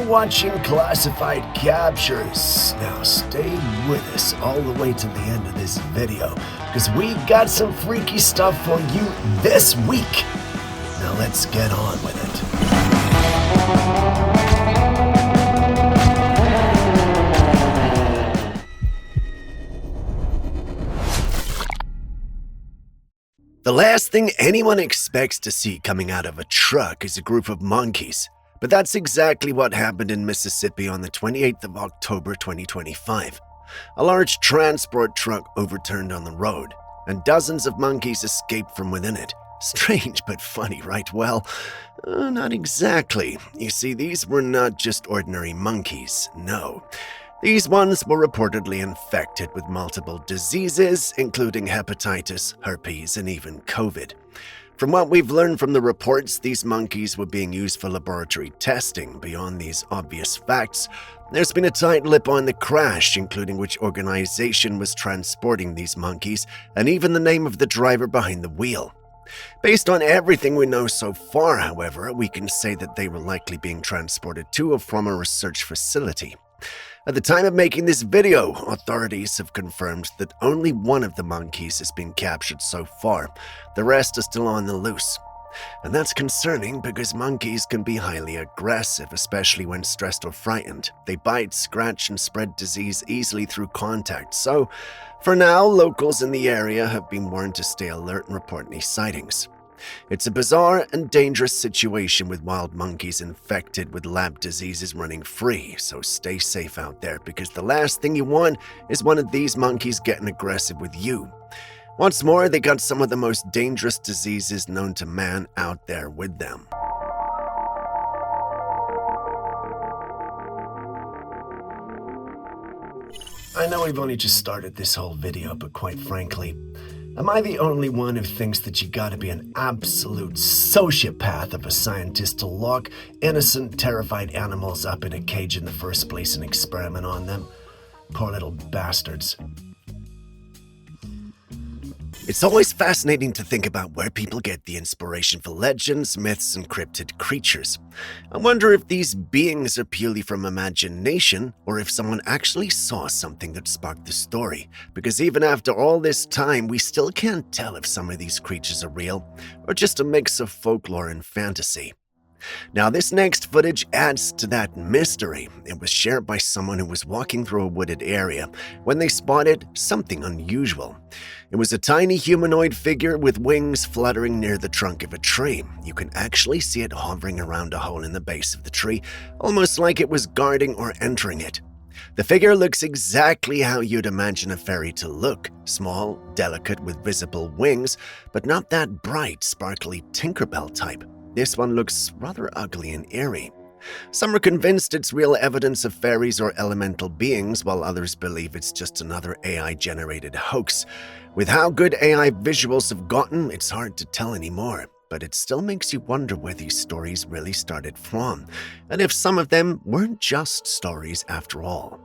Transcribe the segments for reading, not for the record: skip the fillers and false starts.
watching Classified Captures. Now stay with us all the way to the end of this video, because we got some freaky stuff for you this week. Now let's get on with it. The last thing anyone expects to see coming out of a truck is a group of monkeys. But that's exactly what happened in Mississippi on the 28th of October 2025. A large transport truck overturned on the road, and dozens of monkeys escaped from within it. Strange but funny, right? Well, not exactly. You see, these were not just ordinary monkeys, no. These ones were reportedly infected with multiple diseases, including hepatitis, herpes, and even COVID. From what we've learned from the reports, these monkeys were being used for laboratory testing. Beyond these obvious facts, there's been a tight lip on the crash, including which organization was transporting these monkeys, and even the name of the driver behind the wheel. Based on everything we know so far, however, we can say that they were likely being transported to or from a research facility. At the time of making this video, authorities have confirmed that only one of the monkeys has been captured so far. The rest are still on the loose. And that's concerning because monkeys can be highly aggressive, especially when stressed or frightened. They bite, scratch, and spread disease easily through contact. So, for now, locals in the area have been warned to stay alert and report any sightings. It's a bizarre and dangerous situation with wild monkeys infected with lab diseases running free, so stay safe out there because the last thing you want is one of these monkeys getting aggressive with you. What's more, they got some of the most dangerous diseases known to man out there with them. I know we've only just started this whole video, but quite frankly, am I the only one who thinks that you gotta be an absolute sociopath of a scientist to lock innocent, terrified animals up in a cage in the first place and experiment on them? Poor little bastards. It's always fascinating to think about where people get the inspiration for legends, myths, and cryptid creatures. I wonder if these beings are purely from imagination, or if someone actually saw something that sparked the story, because even after all this time, we still can't tell if some of these creatures are real, or just a mix of folklore and fantasy. Now, this next footage adds to that mystery. It was shared by someone who was walking through a wooded area when they spotted something unusual. It was a tiny humanoid figure with wings fluttering near the trunk of a tree. You can actually see it hovering around a hole in the base of the tree, almost like it was guarding or entering it. The figure looks exactly how you'd imagine a fairy to look, small, delicate, with visible wings, but not that bright, sparkly Tinkerbell type. This one looks rather ugly and eerie. Some are convinced it's real evidence of fairies or elemental beings, while others believe it's just another AI-generated hoax. With how good AI visuals have gotten, it's hard to tell anymore, but it still makes you wonder where these stories really started from, and if some of them weren't just stories after all.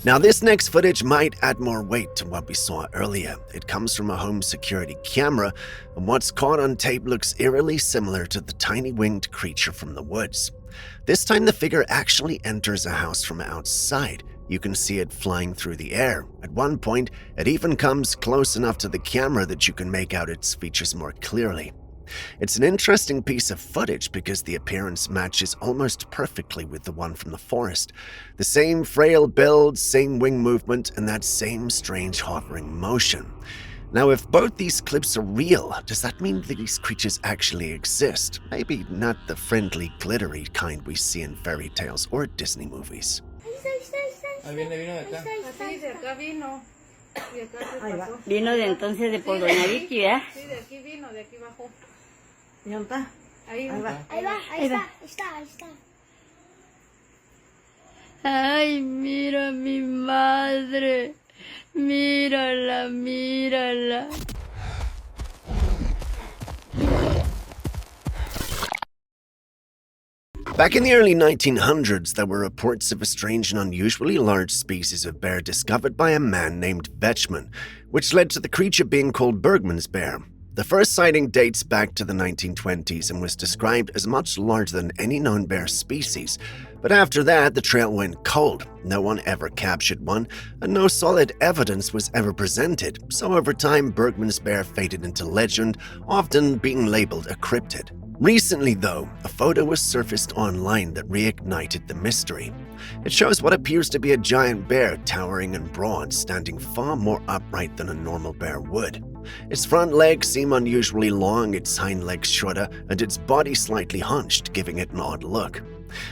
Now, this next footage might add more weight to what we saw earlier. It comes from a home security camera, and what's caught on tape looks eerily similar to the tiny winged creature from the woods. This time, the figure actually enters a house from outside. You can see it flying through the air. At one point, it even comes close enough to the camera that you can make out its features more clearly. It's an interesting piece of footage because the appearance matches almost perfectly with the one from the forest. The same frail build, same wing movement, and that same strange hovering motion. Now, if both these clips are real, does that mean that these creatures actually exist? Maybe not the friendly, glittery kind we see in fairy tales or Disney movies. Vino de acá. Sí, de acá vino. Y acá se Ahí va. pasó. Vino de entonces de por Doña Vicky, ¿verdad? Sí, de aquí vino, de aquí bajó. ¿Y dónde está? Ahí Ahí va. Ahí va, ahí está, ahí está, ahí está. Ay, mira mi madre. Mírala, mírala. Back in the early 1900s, there were reports of a strange and unusually large species of bear discovered by a man named Vetchman, which led to the creature being called Bergman's bear. The first sighting dates back to the 1920s and was described as much larger than any known bear species. But after that, the trail went cold. No one ever captured one, and no solid evidence was ever presented. So over time, Bergman's bear faded into legend, often being labeled a cryptid. Recently, though, a photo was surfaced online that reignited the mystery. It shows what appears to be a giant bear, towering and broad, standing far more upright than a normal bear would. Its front legs seem unusually long, its hind legs shorter, and its body slightly hunched, giving it an odd look.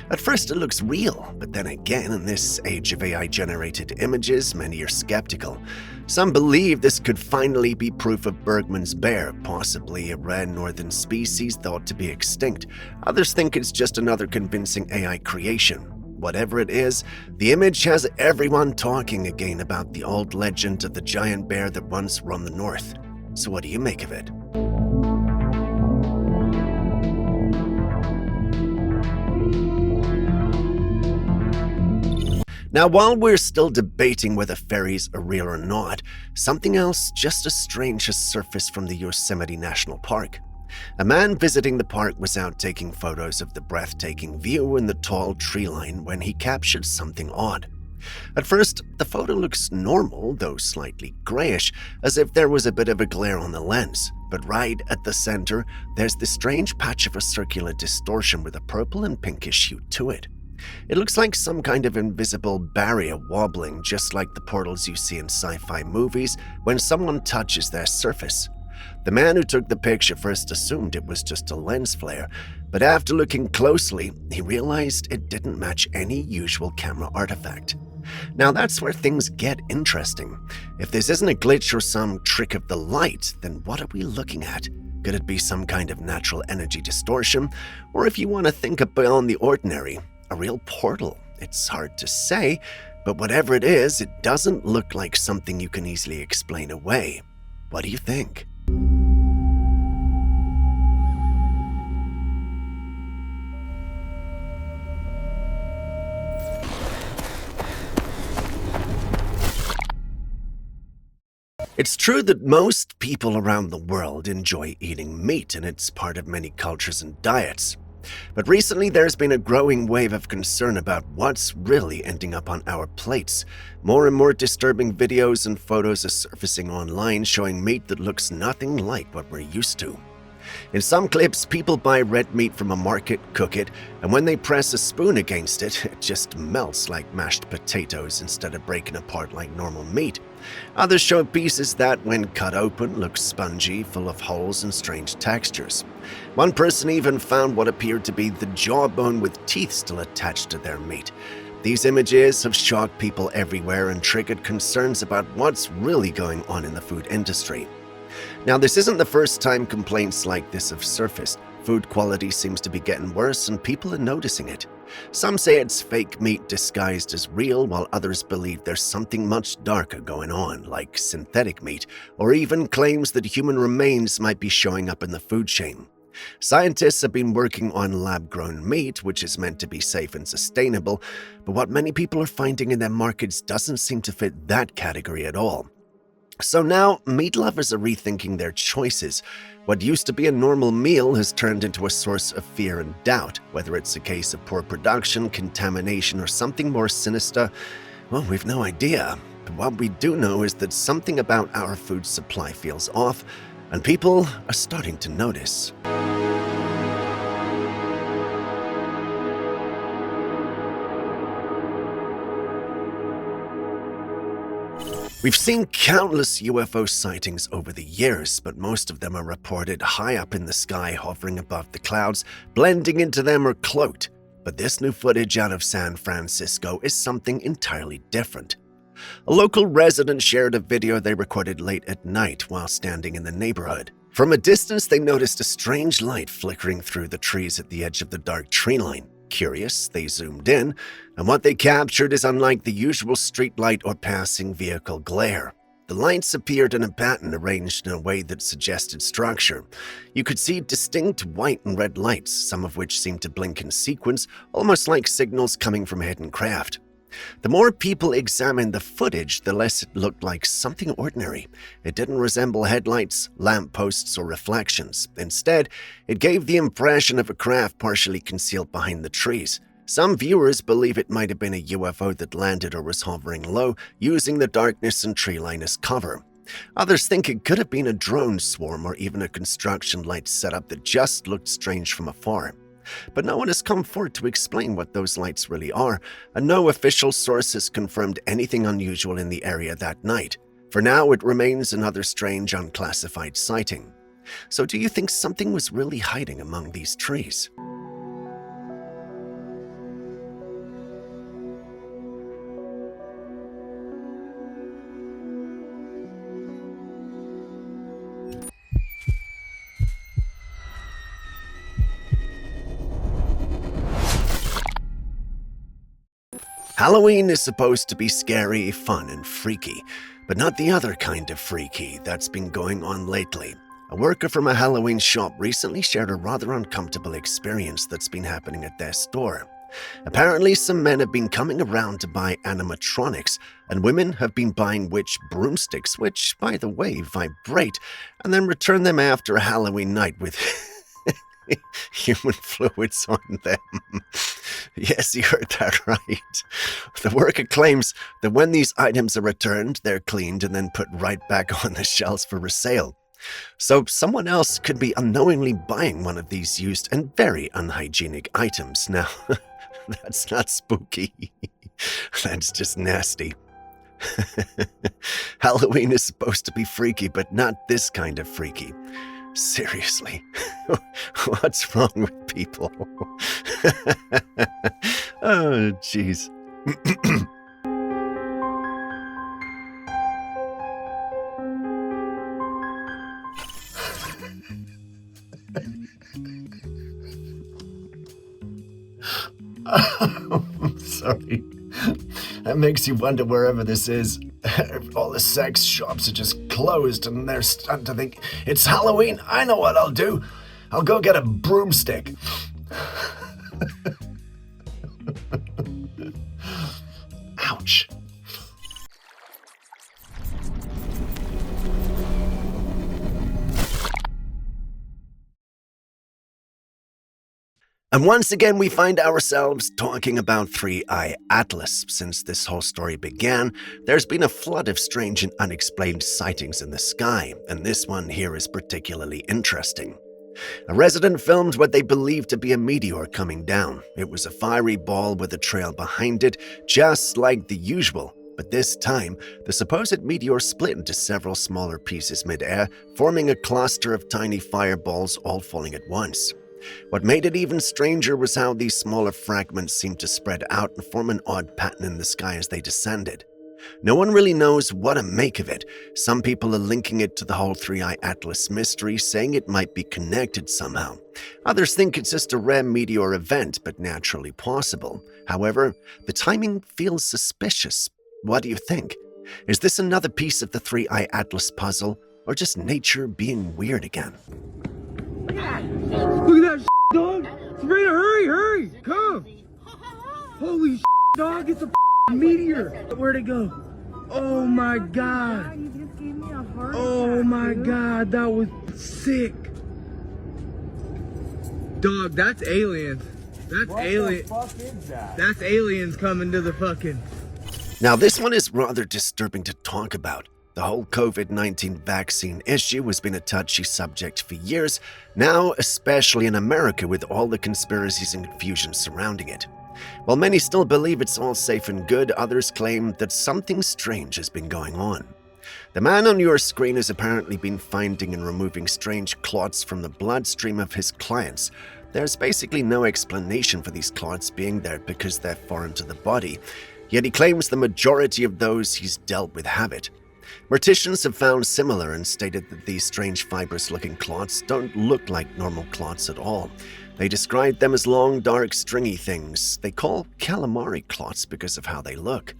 At first it looks real, but then again, in this age of AI-generated images, many are skeptical. Some believe this could finally be proof of Bergman's bear, possibly a rare northern species thought to be extinct. Others think it's just another convincing AI creation. Whatever it is, the image has everyone talking again about the old legend of the giant bear that once roamed the north. So what do you make of it? Now, while we're still debating whether fairies are real or not, something else just as strange has surfaced from the Yosemite National Park. A man visiting the park was out taking photos of the breathtaking view and the tall tree line when he captured something odd. At first, the photo looks normal, though slightly grayish, as if there was a bit of a glare on the lens. But right at the center, there's this strange patch of a circular distortion with a purple and pinkish hue to it. It looks like some kind of invisible barrier wobbling, just like the portals you see in sci-fi movies when someone touches their surface. The man who took the picture first assumed it was just a lens flare, but after looking closely, he realized it didn't match any usual camera artifact. Now that's where things get interesting. If this isn't a glitch or some trick of the light, then what are we looking at? Could it be some kind of natural energy distortion? Or if you want to think beyond the ordinary, a real portal? It's hard to say, but whatever it is, it doesn't look like something you can easily explain away. What do you think? It's true that most people around the world enjoy eating meat, and it's part of many cultures and diets. But recently there's been a growing wave of concern about what's really ending up on our plates. More and more disturbing videos and photos are surfacing online showing meat that looks nothing like what we're used to. In some clips, people buy red meat from a market, cook it, and when they press a spoon against it, it just melts like mashed potatoes instead of breaking apart like normal meat. Others show pieces that, when cut open, look spongy, full of holes and strange textures. One person even found what appeared to be the jawbone with teeth still attached to their meat. These images have shocked people everywhere and triggered concerns about what's really going on in the food industry. Now, this isn't the first time complaints like this have surfaced. Food quality seems to be getting worse and people are noticing it. Some say it's fake meat disguised as real, while others believe there's something much darker going on, like synthetic meat, or even claims that human remains might be showing up in the food chain. Scientists have been working on lab-grown meat, which is meant to be safe and sustainable, but what many people are finding in their markets doesn't seem to fit that category at all. So now, meat lovers are rethinking their choices. What used to be a normal meal has turned into a source of fear and doubt. Whether it's a case of poor production, contamination, or something more sinister, well, we've no idea. But what we do know is that something about our food supply feels off, and people are starting to notice. We've seen countless UFO sightings over the years, but most of them are reported high up in the sky, hovering above the clouds, blending into them or cloaked. But this new footage out of San Francisco is something entirely different. A local resident shared a video they recorded late at night while standing in the neighborhood. From a distance, they noticed a strange light flickering through the trees at the edge of the dark tree line. Curious, they zoomed in, and what they captured is unlike the usual street light or passing vehicle glare. The lights appeared in a pattern arranged in a way that suggested structure. You could see distinct white and red lights, some of which seemed to blink in sequence, almost like signals coming from hidden craft. The more people examined the footage, the less it looked like something ordinary. It didn't resemble headlights, lampposts, or reflections. Instead, it gave the impression of a craft partially concealed behind the trees. Some viewers believe it might have been a UFO that landed or was hovering low, using the darkness and tree line as cover. Others think it could have been a drone swarm or even a construction light setup that just looked strange from afar. But no one has come forward to explain what those lights really are, and no official source has confirmed anything unusual in the area that night. For now, it remains another strange, unclassified sighting. So do you think something was really hiding among these trees? Halloween is supposed to be scary, fun, and freaky, but not the other kind of freaky that's been going on lately. A worker from a Halloween shop recently shared a rather uncomfortable experience that's been happening at their store. Apparently, some men have been coming around to buy animatronics, and women have been buying witch broomsticks, which, by the way, vibrate, and then return them after a Halloween night with human fluids on them. Yes, you heard that right. The worker claims that when these items are returned, they're cleaned and then put right back on the shelves for resale. So someone else could be unknowingly buying one of these used and very unhygienic items. Now, that's not spooky. That's just nasty. Halloween is supposed to be freaky, but not this kind of freaky. Seriously, what's wrong with people? Oh, jeez. I'm sorry. That makes you wonder wherever this is. All the sex shops are just closed and they're starting to think, it's Halloween, I know what I'll do. I'll go get a broomstick. Ouch. And once again, we find ourselves talking about 3-Eye Atlas. Since this whole story began, there's been a flood of strange and unexplained sightings in the sky, and this one here is particularly interesting. A resident filmed what they believed to be a meteor coming down. It was a fiery ball with a trail behind it, just like the usual. But this time, the supposed meteor split into several smaller pieces mid-air, forming a cluster of tiny fireballs all falling at once. What made it even stranger was how these smaller fragments seemed to spread out and form an odd pattern in the sky as they descended. No one really knows what to make of it. Some people are linking it to the whole 3-Eye Atlas mystery, saying it might be connected somehow. Others think it's just a rare meteor event, but naturally possible. However, the timing feels suspicious. What do you think? Is this another piece of the 3-Eye Atlas puzzle, or just nature being weird again? Look at that dog! Sabrina, hurry! Come! Holy dog, it's a meteor! Where'd it go? Oh my god! You just gave me a heart Oh attack, my dude. god, that was sick! Dog, that's aliens. That's alien. What the fuck is that? That's aliens coming to the fucking... Now, this one is rather disturbing to talk about. The whole COVID-19 vaccine issue has been a touchy subject for years, now especially in America with all the conspiracies and confusion surrounding it. While many still believe it's all safe and good, others claim that something strange has been going on. The man on your screen has apparently been finding and removing strange clots from the bloodstream of his clients. There's basically no explanation for these clots being there because they're foreign to the body, yet he claims the majority of those he's dealt with have it. Morticians have found similar and stated that these strange fibrous-looking clots don't look like normal clots at all. They describe them as long, dark, stringy things they call calamari clots because of how they look.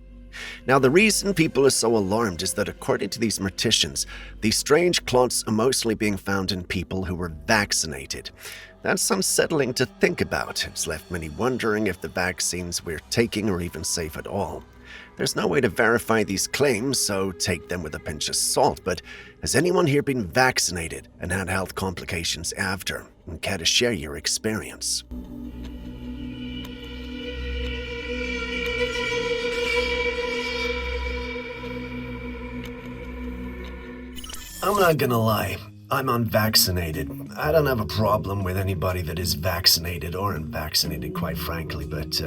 Now, the reason people are so alarmed is that according to these morticians, these strange clots are mostly being found in people who were vaccinated. That's unsettling to think about. It's left many wondering if the vaccines we're taking are even safe at all. There's no way to verify these claims, so take them with a pinch of salt, but has anyone here been vaccinated and had health complications after? And care to share your experience? I'm not gonna lie, I'm unvaccinated. I don't have a problem with anybody that is vaccinated or unvaccinated, quite frankly, but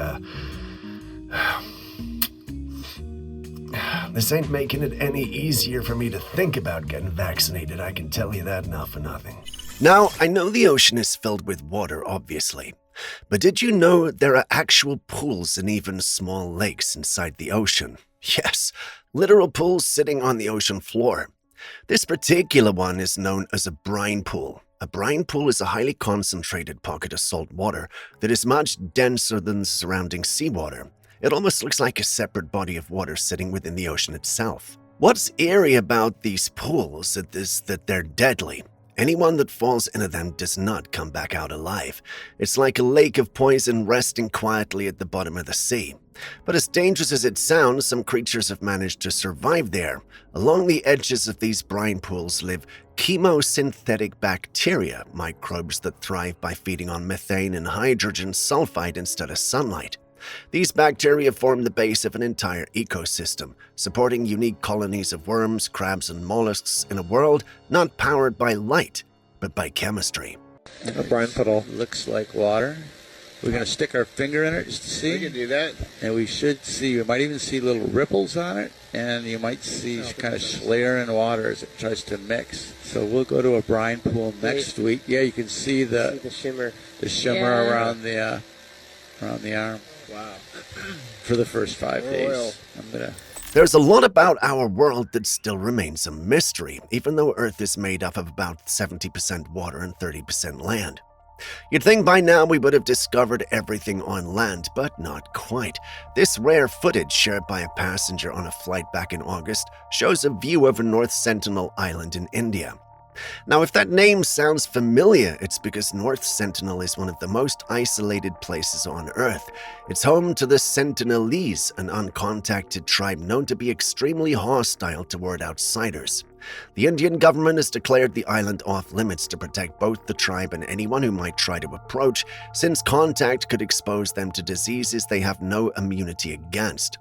this ain't making it any easier for me to think about getting vaccinated, I can tell you that now for nothing. Now, I know the ocean is filled with water, obviously, but did you know there are actual pools and even small lakes inside the ocean? Yes, literal pools sitting on the ocean floor. This particular one is known as a brine pool. A brine pool is a highly concentrated pocket of salt water that is much denser than the surrounding seawater. It almost looks like a separate body of water sitting within the ocean itself. What's eerie about these pools is that they're deadly. Anyone that falls into them does not come back out alive. It's like a lake of poison resting quietly at the bottom of the sea. But as dangerous as it sounds, some creatures have managed to survive there. Along the edges of these brine pools live chemosynthetic bacteria, microbes that thrive by feeding on methane and hydrogen sulfide instead of sunlight. These bacteria form the base of an entire ecosystem, supporting unique colonies of worms, crabs, and mollusks in a world not powered by light, but by chemistry. A brine puddle looks like water. We're going to stick our finger in it just to see. We can do that. And we should see, we might even see little ripples on it, and you might see kind of layering water as it tries to mix. So we'll go to a brine pool next week. Yeah, you can see the shimmer. The shimmer around the arm. Wow. For the first 5 days. Oil. There's a lot about our world that still remains a mystery, even though Earth is made up of about 70% water and 30% land. You'd think by now we would have discovered everything on land, but not quite. This rare footage shared by a passenger on a flight back in August shows a view of a North Sentinel Island in India. Now, if that name sounds familiar, it's because North Sentinel is one of the most isolated places on Earth. It's home to the Sentinelese, an uncontacted tribe known to be extremely hostile toward outsiders. The Indian government has declared the island off limits to protect both the tribe and anyone who might try to approach, since contact could expose them to diseases they have no immunity against.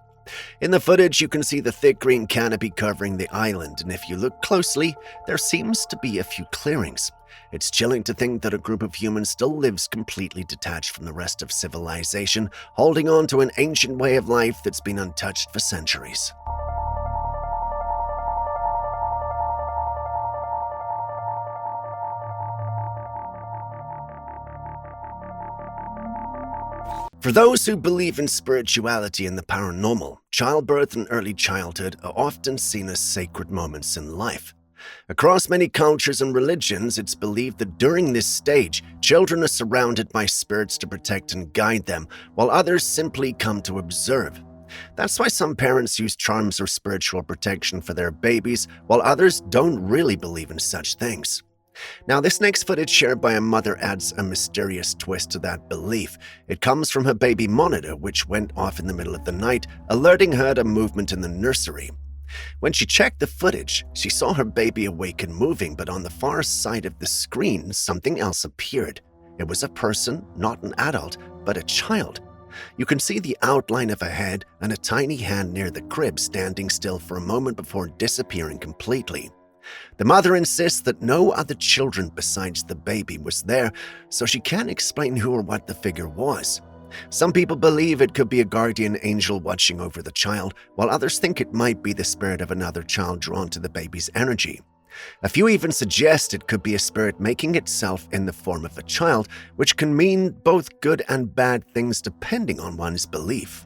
In the footage, you can see the thick green canopy covering the island, and if you look closely, there seems to be a few clearings. It's chilling to think that a group of humans still lives completely detached from the rest of civilization, holding on to an ancient way of life that's been untouched for centuries. For those who believe in spirituality and the paranormal, childbirth and early childhood are often seen as sacred moments in life. Across many cultures and religions, it's believed that during this stage, children are surrounded by spirits to protect and guide them, while others simply come to observe. That's why some parents use charms or spiritual protection for their babies, while others don't really believe in such things. Now, this next footage shared by a mother adds a mysterious twist to that belief. It comes from her baby monitor, which went off in the middle of the night, alerting her to movement in the nursery. When she checked the footage, she saw her baby awake and moving, but on the far side of the screen, something else appeared. It was a person, not an adult, but a child. You can see the outline of a head and a tiny hand near the crib standing still for a moment before disappearing completely. The mother insists that no other children besides the baby was there, so she can't explain who or what the figure was. Some people believe it could be a guardian angel watching over the child, while others think it might be the spirit of another child drawn to the baby's energy. A few even suggest it could be a spirit making itself in the form of a child, which can mean both good and bad things depending on one's belief.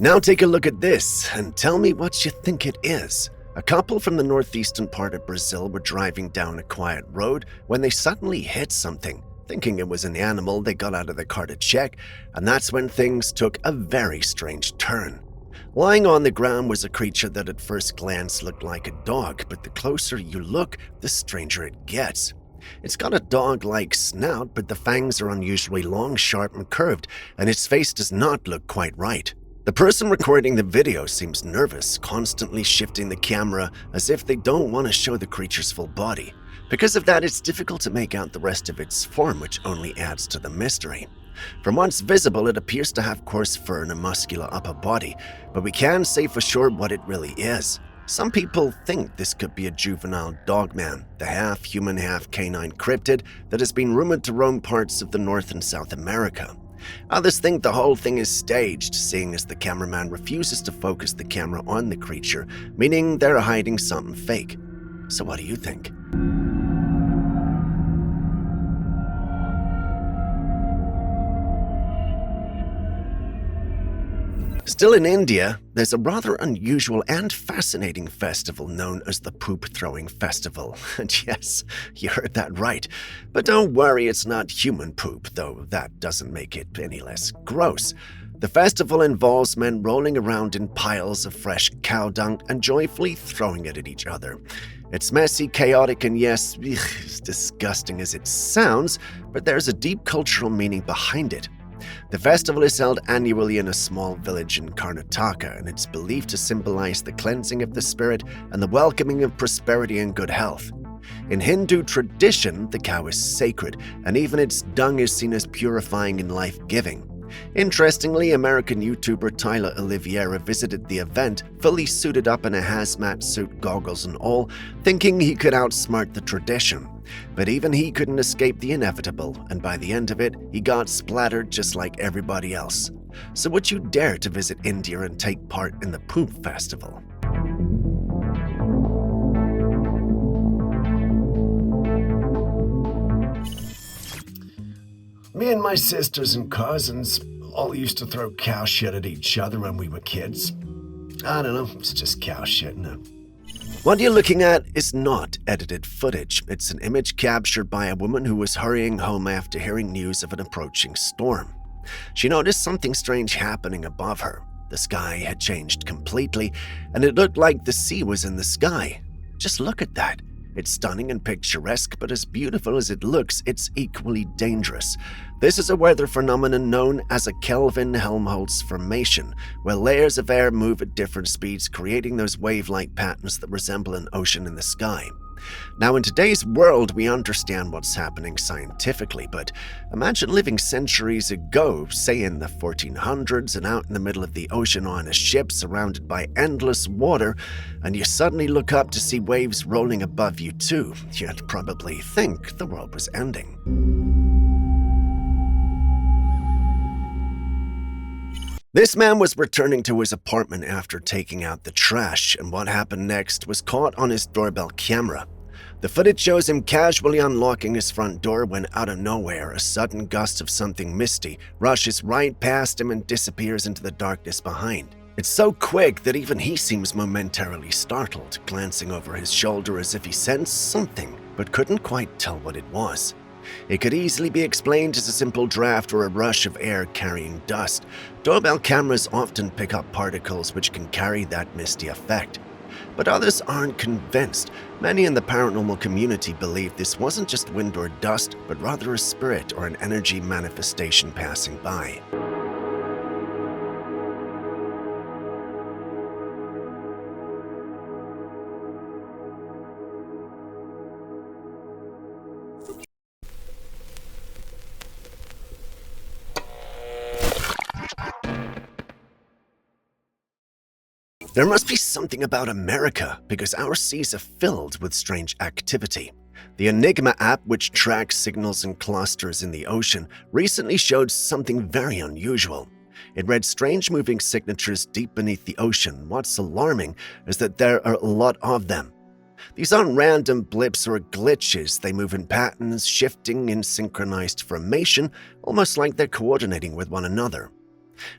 Now take a look at this and tell me what you think it is. A couple from the northeastern part of Brazil were driving down a quiet road when they suddenly hit something. Thinking it was an animal, they got out of the car to check, and that's when things took a very strange turn. Lying on the ground was a creature that at first glance looked like a dog, but the closer you look, the stranger it gets. It's got a dog-like snout, but the fangs are unusually long, sharp, and curved, and its face does not look quite right. The person recording the video seems nervous, constantly shifting the camera as if they don't want to show the creature's full body. Because of that, it's difficult to make out the rest of its form, which only adds to the mystery. From what's visible, it appears to have coarse fur and a muscular upper body, but we can't say for sure what it really is. Some people think this could be a juvenile dogman, the half-human, half-canine cryptid that has been rumored to roam parts of the North and South America. Others think the whole thing is staged, seeing as the cameraman refuses to focus the camera on the creature, meaning they're hiding something fake. So what do you think? Still in India, there's a rather unusual and fascinating festival known as the Poop Throwing Festival. And yes, you heard that right. But don't worry, it's not human poop, though that doesn't make it any less gross. The festival involves men rolling around in piles of fresh cow dung and joyfully throwing it at each other. It's messy, chaotic, and yes, as disgusting as it sounds, but there's a deep cultural meaning behind it. The festival is held annually in a small village in Karnataka, and it's believed to symbolize the cleansing of the spirit and the welcoming of prosperity and good health. In Hindu tradition, the cow is sacred, and even its dung is seen as purifying and life-giving. Interestingly, American YouTuber Tyler Oliveira visited the event fully suited up in a hazmat suit, goggles and all, thinking he could outsmart the tradition. But even he couldn't escape the inevitable, and by the end of it, he got splattered just like everybody else. So would you dare to visit India and take part in the Poop Festival? Me and my sisters and cousins all used to throw cow shit at each other when we were kids. I don't know, it's just cow shit, no. What you're looking at is not edited footage. It's an image captured by a woman who was hurrying home after hearing news of an approaching storm. She noticed something strange happening above her. The sky had changed completely, and it looked like the sea was in the sky. Just look at that. It's stunning and picturesque, but as beautiful as it looks, it's equally dangerous. This is a weather phenomenon known as a Kelvin-Helmholtz formation, where layers of air move at different speeds, creating those wave-like patterns that resemble an ocean in the sky. Now, in today's world, we understand what's happening scientifically, but imagine living centuries ago, say in the 1400s, and out in the middle of the ocean on a ship surrounded by endless water, and you suddenly look up to see waves rolling above you too. You'd probably think the world was ending. This man was returning to his apartment after taking out the trash, and what happened next was caught on his doorbell camera. The footage shows him casually unlocking his front door when, out of nowhere, a sudden gust of something misty rushes right past him and disappears into the darkness behind. It's so quick that even he seems momentarily startled, glancing over his shoulder as if he sensed something, but couldn't quite tell what it was. It could easily be explained as a simple draft or a rush of air carrying dust. Doorbell cameras often pick up particles which can carry that misty effect. But others aren't convinced. Many in the paranormal community believe this wasn't just wind or dust, but rather a spirit or an energy manifestation passing by. There must be something about America, because our seas are filled with strange activity. The Enigma app, which tracks signals and clusters in the ocean, recently showed something very unusual. It read strange moving signatures deep beneath the ocean. What's alarming is that there are a lot of them. These aren't random blips or glitches. They move in patterns, shifting in synchronized formation, almost like they're coordinating with one another.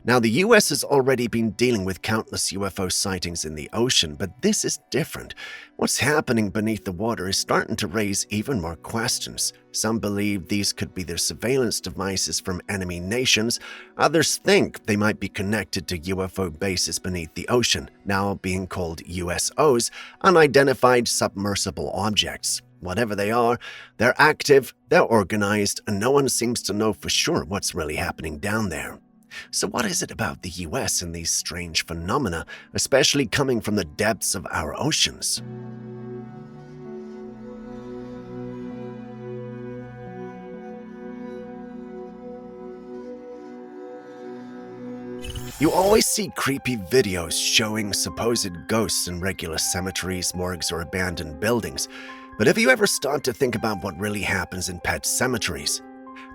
Now, the US has already been dealing with countless UFO sightings in the ocean, but this is different. What's happening beneath the water is starting to raise even more questions. Some believe these could be their surveillance devices from enemy nations. Others think they might be connected to UFO bases beneath the ocean, now being called USOs, unidentified submersible objects. Whatever they are, they're active, they're organized, and no one seems to know for sure what's really happening down there. So what is it about the US and these strange phenomena, especially coming from the depths of our oceans? You always see creepy videos showing supposed ghosts in regular cemeteries, morgues, or abandoned buildings. But have you ever stopped to think about what really happens in pet cemeteries?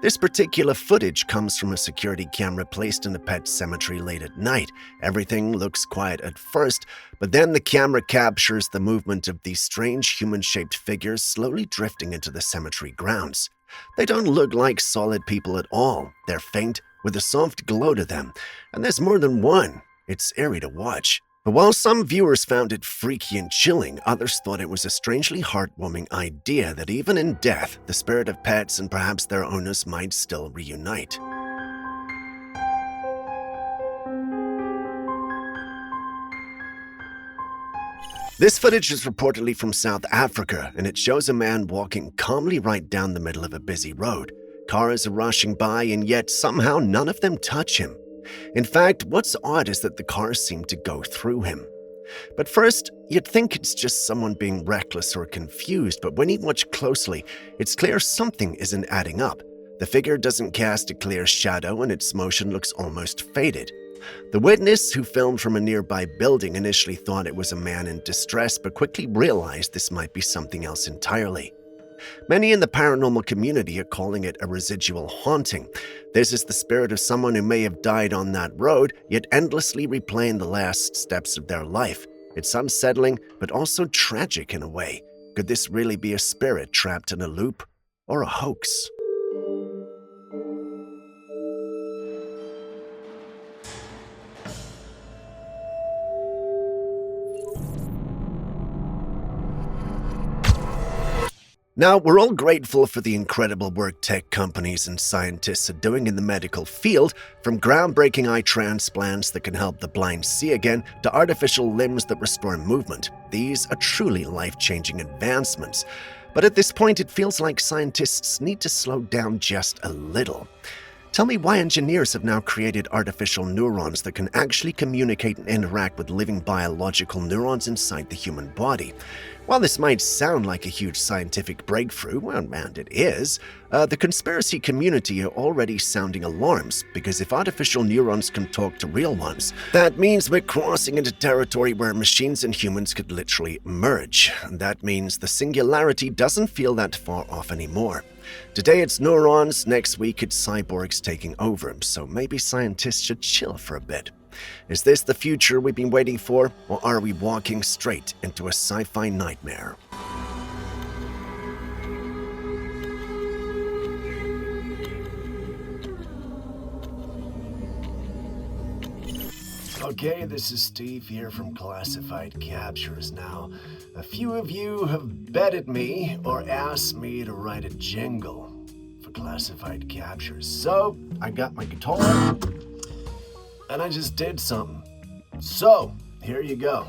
This particular footage comes from a security camera placed in a pet cemetery late at night. Everything looks quiet at first, but then the camera captures the movement of these strange human-shaped figures slowly drifting into the cemetery grounds. They don't look like solid people at all. They're faint, with a soft glow to them, and there's more than one. It's eerie to watch. But while some viewers found it freaky and chilling, others thought it was a strangely heartwarming idea that even in death, the spirit of pets and perhaps their owners might still reunite. This footage is reportedly from South Africa, and it shows a man walking calmly right down the middle of a busy road. Cars are rushing by, and yet somehow none of them touch him. In fact, what's odd is that the cars seem to go through him. But first, you'd think it's just someone being reckless or confused, but when you watch closely, it's clear something isn't adding up. The figure doesn't cast a clear shadow, and its motion looks almost faded. The witness, who filmed from a nearby building, initially thought it was a man in distress, but quickly realized this might be something else entirely. Many in the paranormal community are calling it a residual haunting. This is the spirit of someone who may have died on that road, yet endlessly replaying the last steps of their life. It's unsettling, but also tragic in a way. Could this really be a spirit trapped in a loop, or a hoax? Now, we're all grateful for the incredible work tech companies and scientists are doing in the medical field, from groundbreaking eye transplants that can help the blind see again to artificial limbs that restore movement. These are truly life-changing advancements. But at this point, it feels like scientists need to slow down just a little. Tell me why engineers have now created artificial neurons that can actually communicate and interact with living biological neurons inside the human body. While this might sound like a huge scientific breakthrough, well, and it is, the conspiracy community are already sounding alarms, because if artificial neurons can talk to real ones, that means we're crossing into territory where machines and humans could literally merge. That means the singularity doesn't feel that far off anymore. Today it's neurons, next week it's cyborgs taking over, so maybe scientists should chill for a bit. Is this the future we've been waiting for, or are we walking straight into a sci-fi nightmare? Okay, this is Steve here from Classified Captures. Now, a few of you have betted me or asked me to write a jingle for Classified Captures. So, I got my guitar and I just did something. So, here you go.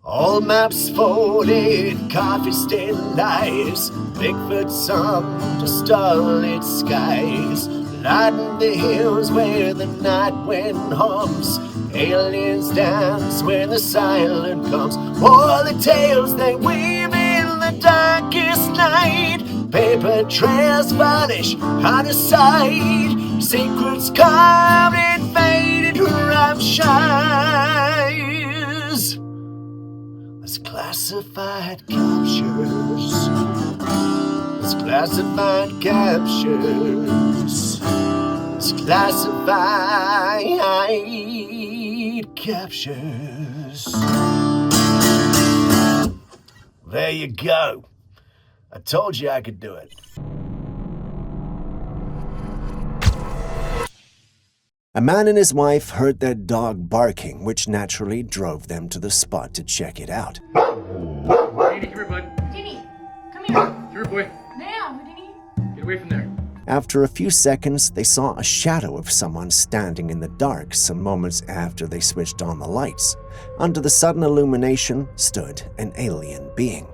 All maps folded, coffee stained lights, Bigfoot's on to starlit skies, lighting the hills where the night wind hums, aliens dance when the silence comes, all the tales they weave in the darkest night, paper trails vanish out of sight, secrets carved in faded rough shines. It's classified captures. It's classified captures. It's classified captures. There you go. I told you I could do it. A man and his wife heard their dog barking, which naturally drove them to the spot to check it out. Danny, come here, bud. Danny, come here. Come here, boy. Now, Danny. Get away from there. After a few seconds, they saw a shadow of someone standing in the dark some moments after they switched on the lights. Under the sudden illumination stood an alien being.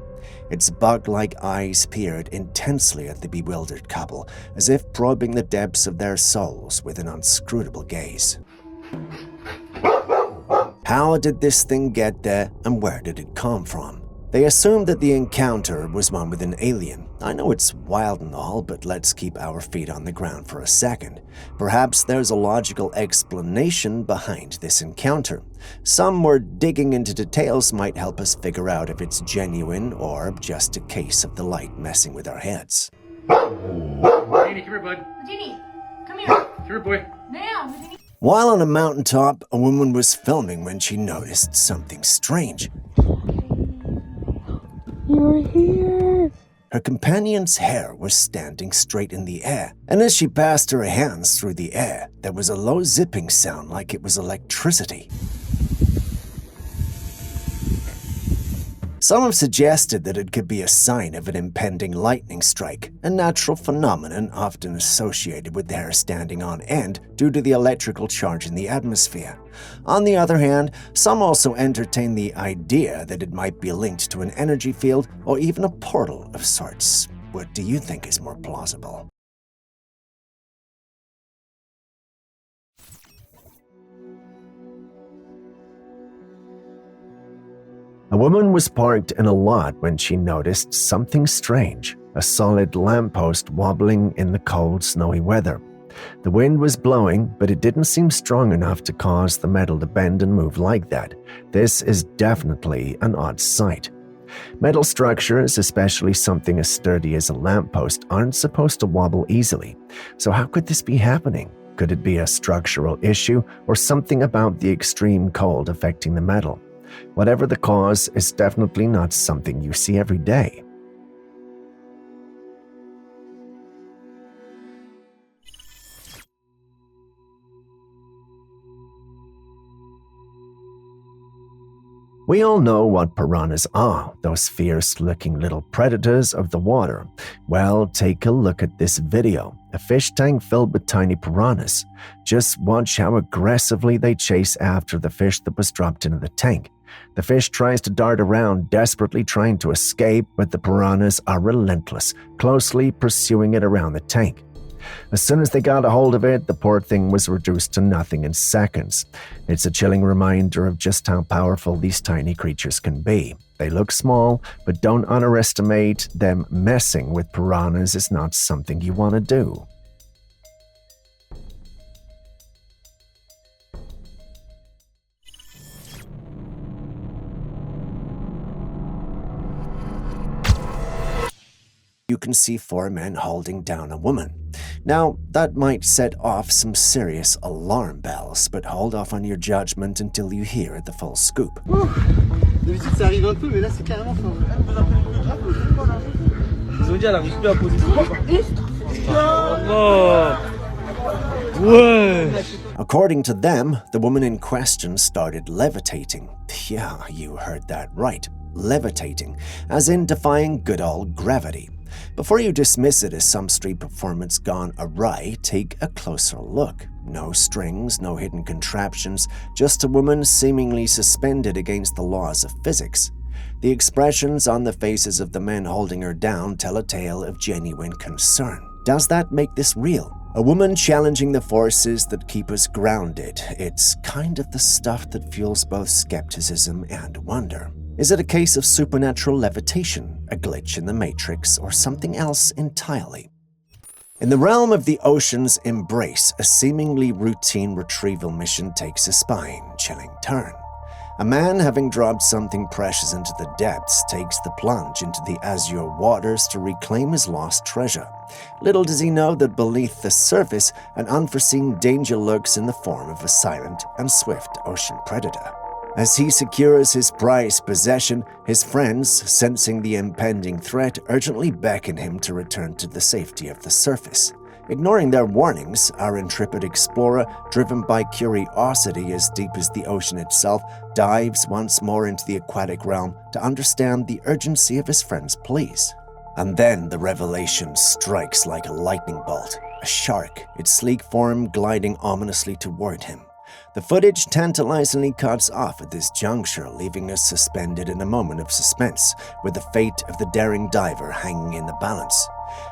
Its bug-like eyes peered intensely at the bewildered couple, as if probing the depths of their souls with an inscrutable gaze. How did this thing get there, and where did it come from? They assumed that the encounter was one with an alien. I know it's wild and all, but let's keep our feet on the ground for a second. Perhaps there's a logical explanation behind this encounter. Some more digging into details might help us figure out if it's genuine or just a case of the light messing with our heads. Danny, come here, bud. Danny, come here. Come here, boy. Now, Danny. While on a mountaintop, a woman was filming when she noticed something strange. You're here. Her companion's hair was standing straight in the air, and as she passed her hands through the air, there was a low zipping sound like it was electricity. Some have suggested that it could be a sign of an impending lightning strike, a natural phenomenon often associated with the hair standing on end due to the electrical charge in the atmosphere. On the other hand, some also entertain the idea that it might be linked to an energy field or even a portal of sorts. What do you think is more plausible? A woman was parked in a lot when she noticed something strange, a solid lamppost wobbling in the cold, snowy weather. The wind was blowing, but it didn't seem strong enough to cause the metal to bend and move like that. This is definitely an odd sight. Metal structures, especially something as sturdy as a lamppost, aren't supposed to wobble easily. So how could this be happening? Could it be a structural issue or something about the extreme cold affecting the metal? Whatever the cause, it's definitely not something you see every day. We all know what piranhas are, those fierce-looking little predators of the water. Well, take a look at this video. A fish tank filled with tiny piranhas. Just watch how aggressively they chase after the fish that was dropped into the tank. The fish tries to dart around, desperately trying to escape, but the piranhas are relentless, closely pursuing it around the tank. As soon as they got a hold of it, the poor thing was reduced to nothing in seconds. It's a chilling reminder of just how powerful these tiny creatures can be. They look small, but don't underestimate them. Messing with piranhas is not something you want to do. You can see 4 men holding down a woman. Now, that might set off some serious alarm bells, but hold off on your judgment until you hear the full scoop. D'habitude ça arrive un peu, mais là c'est carrément fort. Ils ont dit elle arrive plus à poser According to them, the woman in question started levitating. Yeah, you heard that right. Levitating, as in defying good old gravity. Before you dismiss it as some street performance gone awry, take a closer look. No strings, no hidden contraptions, just a woman seemingly suspended against the laws of physics. The expressions on the faces of the men holding her down tell a tale of genuine concern. Does that make this real? A woman challenging the forces that keep us grounded. It's kind of the stuff that fuels both skepticism and wonder. Is it a case of supernatural levitation, a glitch in the matrix, or something else entirely? In the realm of the ocean's embrace, a seemingly routine retrieval mission takes a spine-chilling turn. A man, having dropped something precious into the depths, takes the plunge into the azure waters to reclaim his lost treasure. Little does he know that beneath the surface, an unforeseen danger lurks in the form of a silent and swift ocean predator. As he secures his prized possession, his friends, sensing the impending threat, urgently beckon him to return to the safety of the surface. Ignoring their warnings, our intrepid explorer, driven by curiosity as deep as the ocean itself, dives once more into the aquatic realm to understand the urgency of his friend's pleas. And then the revelation strikes like a lightning bolt. A shark, its sleek form gliding ominously toward him. The footage tantalizingly cuts off at this juncture, leaving us suspended in a moment of suspense, with the fate of the daring diver hanging in the balance.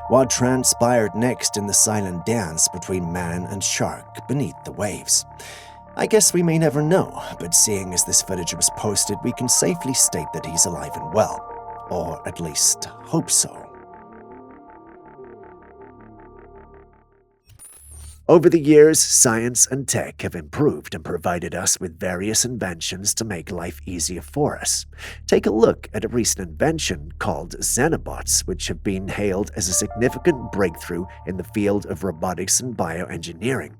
What transpired next in the silent dance between man and shark beneath the waves? I guess we may never know, but seeing as this footage was posted, we can safely state that he's alive and well. Or at least hope so. Over the years, science and tech have improved and provided us with various inventions to make life easier for us. Take a look at a recent invention called Xenobots, which have been hailed as a significant breakthrough in the field of robotics and bioengineering.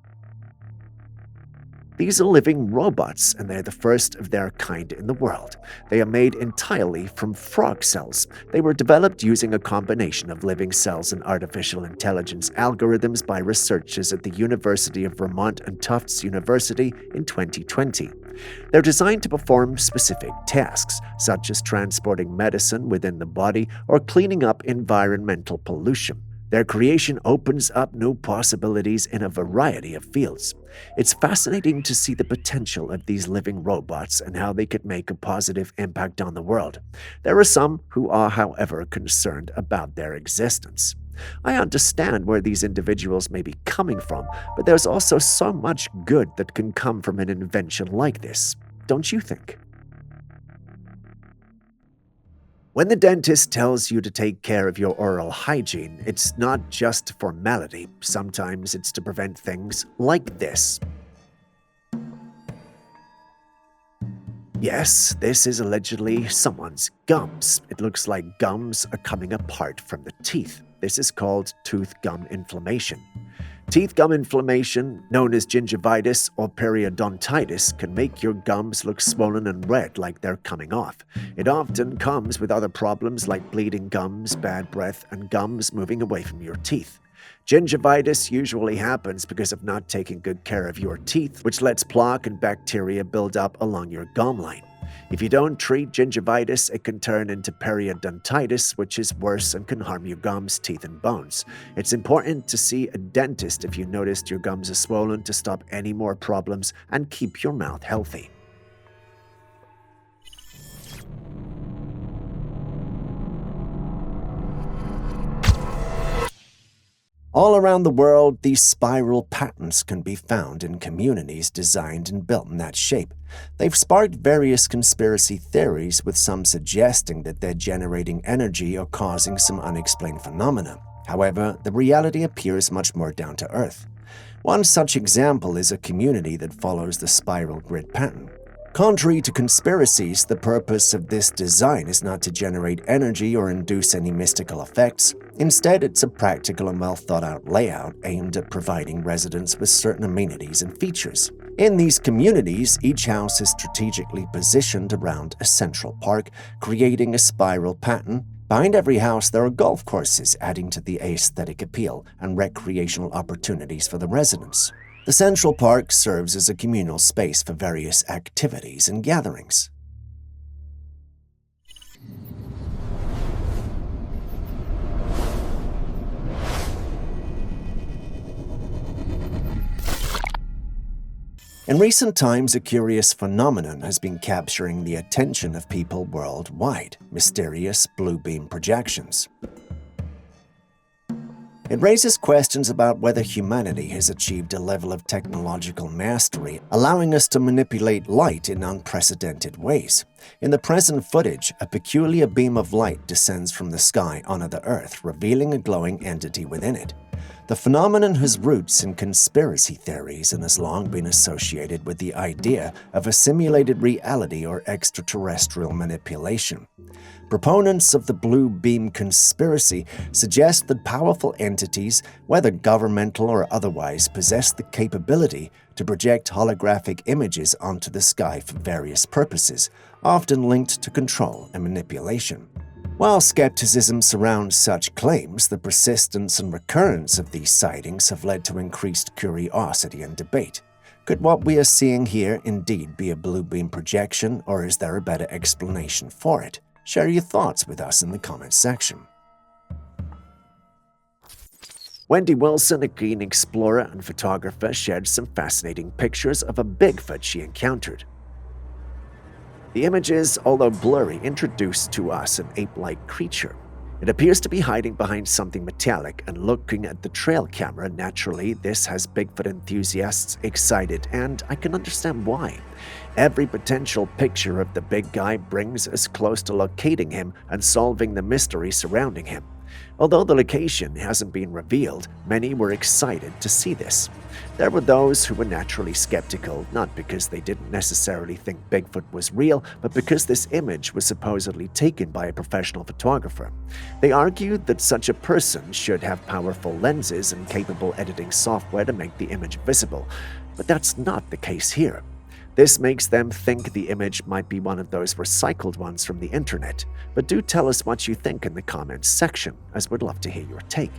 These are living robots, and they're the first of their kind in the world. They are made entirely from frog cells. They were developed using a combination of living cells and artificial intelligence algorithms by researchers at the University of Vermont and Tufts University in 2020. They're designed to perform specific tasks, such as transporting medicine within the body or cleaning up environmental pollution. Their creation opens up new possibilities in a variety of fields. It's fascinating to see the potential of these living robots and how they could make a positive impact on the world. There are some who are, however, concerned about their existence. I understand where these individuals may be coming from, but there's also so much good that can come from an invention like this, don't you think? When the dentist tells you to take care of your oral hygiene, it's not just a formality. Sometimes it's to prevent things like this. Yes, this is allegedly someone's gums. It looks like gums are coming apart from the teeth. This is called tooth gum inflammation. Teeth gum inflammation, known as gingivitis or periodontitis, can make your gums look swollen and red like they're coming off. It often comes with other problems like bleeding gums, bad breath, and gums moving away from your teeth. Gingivitis usually happens because of not taking good care of your teeth, which lets plaque and bacteria build up along your gum line. If you don't treat gingivitis, it can turn into periodontitis, which is worse and can harm your gums, teeth, and bones. It's important to see a dentist if you noticed your gums are swollen to stop any more problems and keep your mouth healthy. All around the world, these spiral patterns can be found in communities designed and built in that shape. They've sparked various conspiracy theories, with some suggesting that they're generating energy or causing some unexplained phenomena. However, the reality appears much more down to earth. One such example is a community that follows the spiral grid pattern. Contrary to conspiracies, the purpose of this design is not to generate energy or induce any mystical effects. Instead, it's a practical and well-thought-out layout aimed at providing residents with certain amenities and features. In these communities, each house is strategically positioned around a central park, creating a spiral pattern. Behind every house, there are golf courses, adding to the aesthetic appeal and recreational opportunities for the residents. The central park serves as a communal space for various activities and gatherings. In recent times, a curious phenomenon has been capturing the attention of people worldwide: mysterious blue beam projections. It raises questions about whether humanity has achieved a level of technological mastery, allowing us to manipulate light in unprecedented ways. In the present footage, a peculiar beam of light descends from the sky onto the Earth, revealing a glowing entity within it. The phenomenon has roots in conspiracy theories and has long been associated with the idea of a simulated reality or extraterrestrial manipulation. Proponents of the blue beam conspiracy suggest that powerful entities, whether governmental or otherwise, possess the capability to project holographic images onto the sky for various purposes, often linked to control and manipulation. While skepticism surrounds such claims, the persistence and recurrence of these sightings have led to increased curiosity and debate. Could what we are seeing here indeed be a blue beam projection, or is there a better explanation for it? Share your thoughts with us in the comments section. Wendy Wilson, a keen explorer and photographer, shared some fascinating pictures of a Bigfoot she encountered. The images, although blurry, introduce to us an ape-like creature. It appears to be hiding behind something metallic, and looking at the trail camera, naturally, this has Bigfoot enthusiasts excited, and I can understand why. Every potential picture of the big guy brings us close to locating him and solving the mystery surrounding him. Although the location hasn't been revealed, many were excited to see this. There were those who were naturally skeptical, not because they didn't necessarily think Bigfoot was real, but because this image was supposedly taken by a professional photographer. They argued that such a person should have powerful lenses and capable editing software to make the image visible, but that's not the case here. This makes them think the image might be one of those recycled ones from the internet. But do tell us what you think in the comments section, as we'd love to hear your take.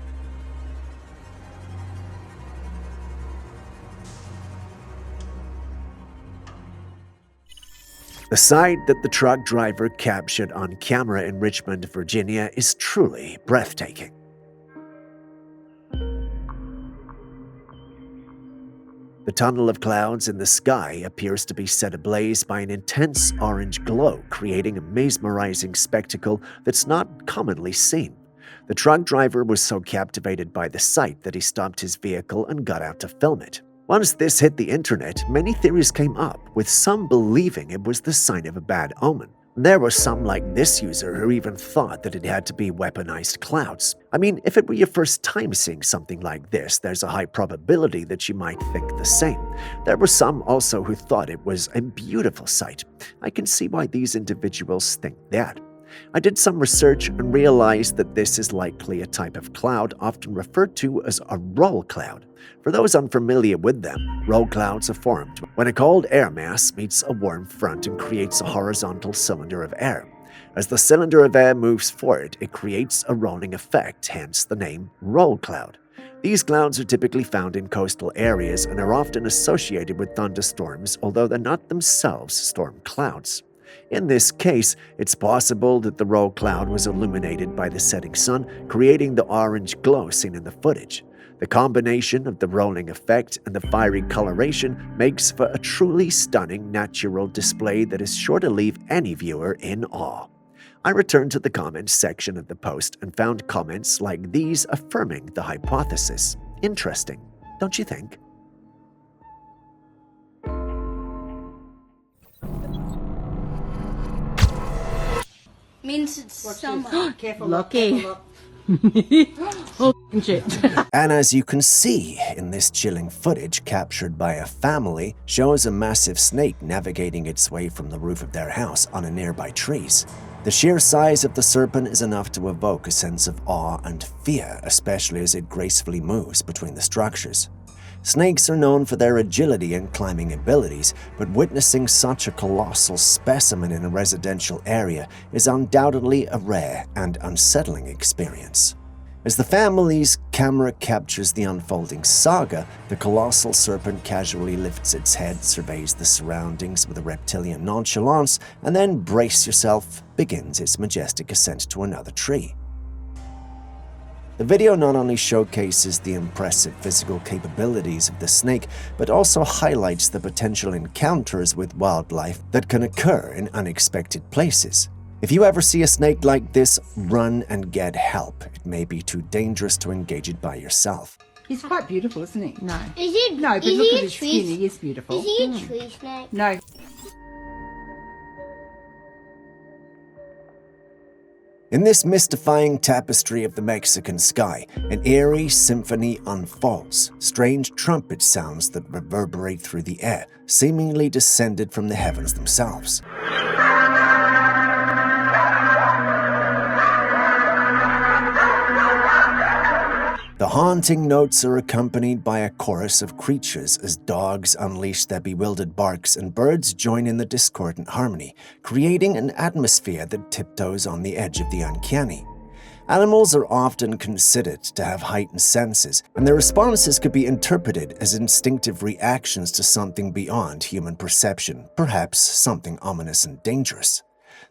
The sight that the truck driver captured on camera in Richmond, Virginia is truly breathtaking. The tunnel of clouds in the sky appears to be set ablaze by an intense orange glow, creating a mesmerizing spectacle that's not commonly seen. The truck driver was so captivated by the sight that he stopped his vehicle and got out to film it. Once this hit the internet, many theories came up, with some believing it was the sign of a bad omen. There were some like this user who even thought that it had to be weaponized clouds. I mean, if it were your first time seeing something like this, there's a high probability that you might think the same. There were some also who thought it was a beautiful sight. I can see why these individuals think that. I did some research and realized that this is likely a type of cloud often referred to as a roll cloud. For those unfamiliar with them, roll clouds are formed when a cold air mass meets a warm front and creates a horizontal cylinder of air. As the cylinder of air moves forward, it creates a rolling effect, hence the name roll cloud. These clouds are typically found in coastal areas and are often associated with thunderstorms, although they're not themselves storm clouds. In this case, it's possible that the roll cloud was illuminated by the setting sun, creating the orange glow seen in the footage. The combination of the rolling effect and the fiery coloration makes for a truly stunning natural display that is sure to leave any viewer in awe. I returned to the comments section of the post and found comments like these affirming the hypothesis. Interesting, don't you think? Means it's summer. Lucky. Oh, shit. And as you can see in this chilling footage captured by a family, shows a massive snake navigating its way from the roof of their house on a nearby trees. The sheer size of the serpent is enough to evoke a sense of awe and fear, especially as it gracefully moves between the structures. Snakes are known for their agility and climbing abilities, but witnessing such a colossal specimen in a residential area is undoubtedly a rare and unsettling experience. As the family's camera captures the unfolding saga, the colossal serpent casually lifts its head, surveys the surroundings with a reptilian nonchalance, and then, brace yourself, begins its majestic ascent to another tree. The video not only showcases the impressive physical capabilities of the snake, but also highlights the potential encounters with wildlife that can occur in unexpected places. If you ever see a snake like this, run and get help. It may be too dangerous to engage it by yourself. He's quite beautiful, isn't he? No. Is he? No, but is look he at a his tree? skin. He is beautiful. Is he a tree snake? No. In this mystifying tapestry of the Mexican sky, an eerie symphony unfolds. Strange trumpet sounds that reverberate through the air, seemingly descended from the heavens themselves. The haunting notes are accompanied by a chorus of creatures as dogs unleash their bewildered barks and birds join in the discordant harmony, creating an atmosphere that tiptoes on the edge of the uncanny. Animals are often considered to have heightened senses, and their responses could be interpreted as instinctive reactions to something beyond human perception, perhaps something ominous and dangerous.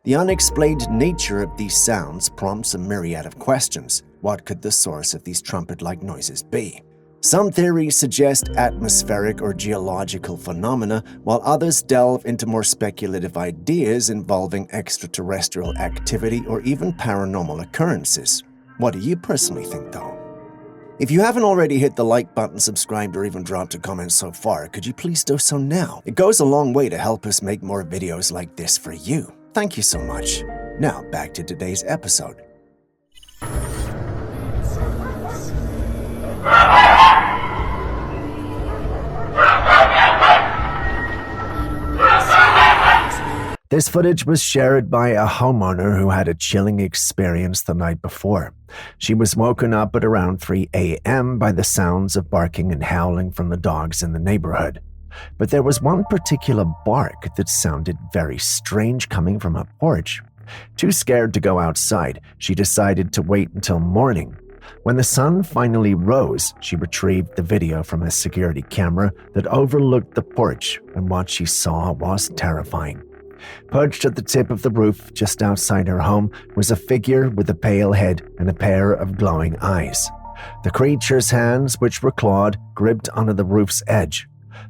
The unexplained nature of these sounds prompts a myriad of questions. What could the source of these trumpet-like noises be? Some theories suggest atmospheric or geological phenomena, while others delve into more speculative ideas involving extraterrestrial activity or even paranormal occurrences. What do you personally think, though? If you haven't already hit the like button, subscribed, or even dropped a comment so far, could you please do so now? It goes a long way to help us make more videos like this for you. Thank you so much. Now, back to today's episode. This footage was shared by a homeowner who had a chilling experience the night before. She was woken up at around 3 a.m. by the sounds of barking and howling from the dogs in the neighborhood. But there was one particular bark that sounded very strange coming from her porch. Too scared to go outside, she decided to wait until morning. When the sun finally rose, she retrieved the video from a security camera that overlooked the porch, and what she saw was terrifying. Perched at the tip of the roof just outside her home was a figure with a pale head and a pair of glowing eyes. The creature's hands, which were clawed, gripped onto the roof's edge.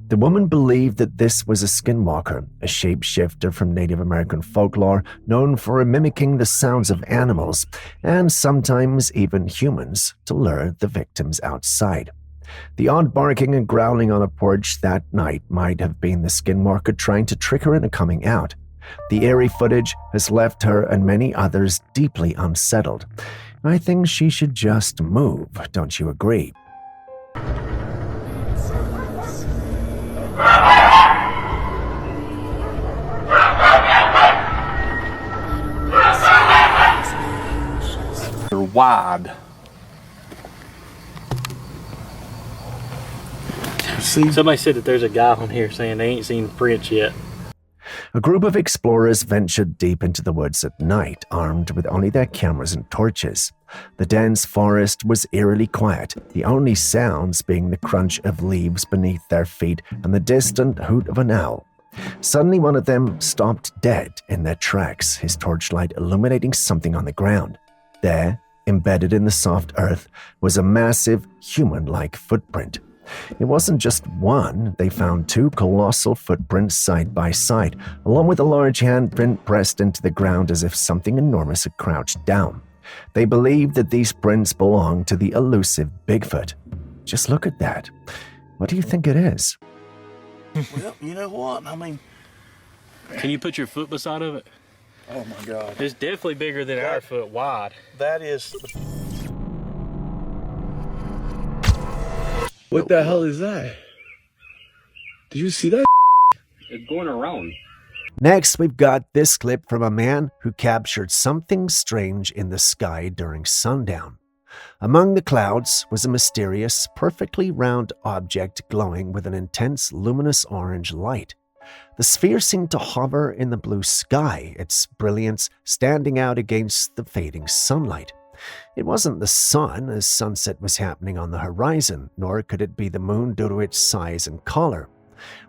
The woman believed that this was a skinwalker, a shapeshifter from Native American folklore known for mimicking the sounds of animals and sometimes even humans to lure the victims outside. The odd barking and growling on a porch that night might have been the skinwalker trying to trick her into coming out. The eerie footage has left her and many others deeply unsettled. I think she should just move, don't you agree? They're wide. See? Somebody said that there's a guy on here saying they ain't seen prints yet. A group of explorers ventured deep into the woods at night, armed with only their cameras and torches. The dense forest was eerily quiet, the only sounds being the crunch of leaves beneath their feet and the distant hoot of an owl. Suddenly, one of them stopped dead in their tracks, his torchlight illuminating something on the ground. There, embedded in the soft earth, was a massive, human-like footprint. It wasn't just one. They found two colossal footprints side by side, along with a large handprint pressed into the ground as if something enormous had crouched down. They believed that these prints belonged to the elusive Bigfoot. Just look at that. What do you think it is? Well, you know what? I mean, Can you put your foot beside of it? oh my God. It's definitely bigger than our foot wide. That is... What the hell is that? Did you see that? It's going around. Next, we've got this clip from a man who captured something strange in the sky during sundown. Among the clouds was a mysterious, perfectly round object glowing with an intense, luminous orange light. The sphere seemed to hover in the blue sky, its brilliance standing out against the fading sunlight. It wasn't the sun, as sunset was happening on the horizon, nor could it be the moon due to its size and color.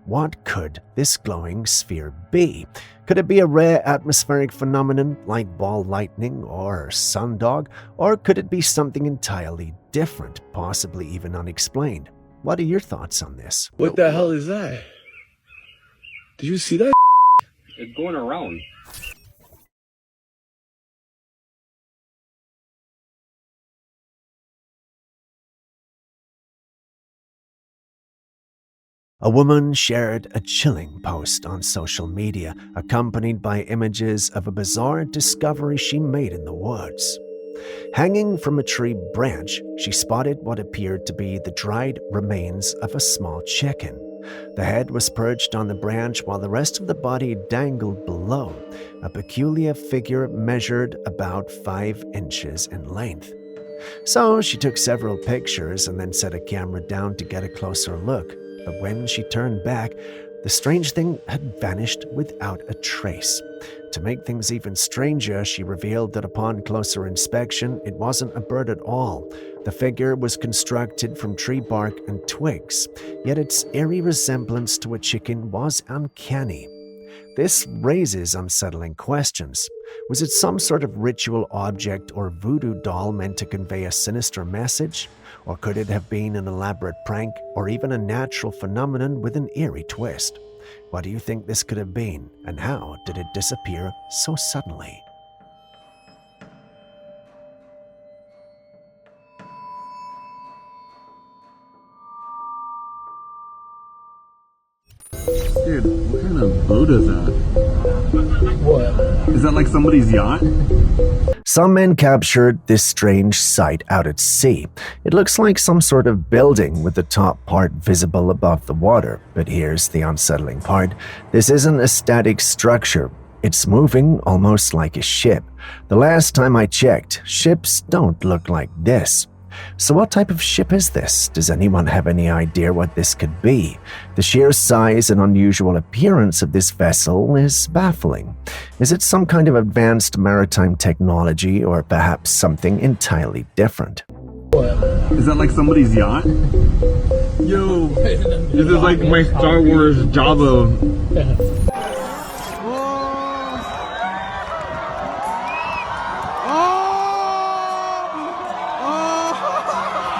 What could this glowing sphere be? Could it be a rare atmospheric phenomenon like ball lightning or sundog, or could it be something entirely different, possibly even unexplained? What are your thoughts on this? What the hell is that? Did you see that? It's going around. A woman shared a chilling post on social media, accompanied by images of a bizarre discovery she made in the woods. Hanging from a tree branch, she spotted what appeared to be the dried remains of a small chicken. The head was perched on the branch while the rest of the body dangled below. A peculiar figure measured about 5 inches in length. So she took several pictures and then set a camera down to get a closer look. But when she turned back, the strange thing had vanished without a trace. To make things even stranger, she revealed that upon closer inspection, it wasn't a bird at all. The figure was constructed from tree bark and twigs, yet its eerie resemblance to a chicken was uncanny. This raises unsettling questions. Was it some sort of ritual object or voodoo doll meant to convey a sinister message? Or could it have been an elaborate prank or even a natural phenomenon with an eerie twist? What do you think this could have been, and how did it disappear so suddenly? Dude, what kind of boat is that? What? Is that like somebody's yacht? Some men captured this strange sight out at sea. It looks like some sort of building with the top part visible above the water. But here's the unsettling part. This isn't a static structure. It's moving almost like a ship. The last time I checked, ships don't look like this. So what type of ship is this? Does anyone have any idea what this could be? The sheer size and unusual appearance of this vessel is baffling. Is it some kind of advanced maritime technology or perhaps something entirely different? Is that like somebody's yacht? Yo, this is like my Star Wars Jabba.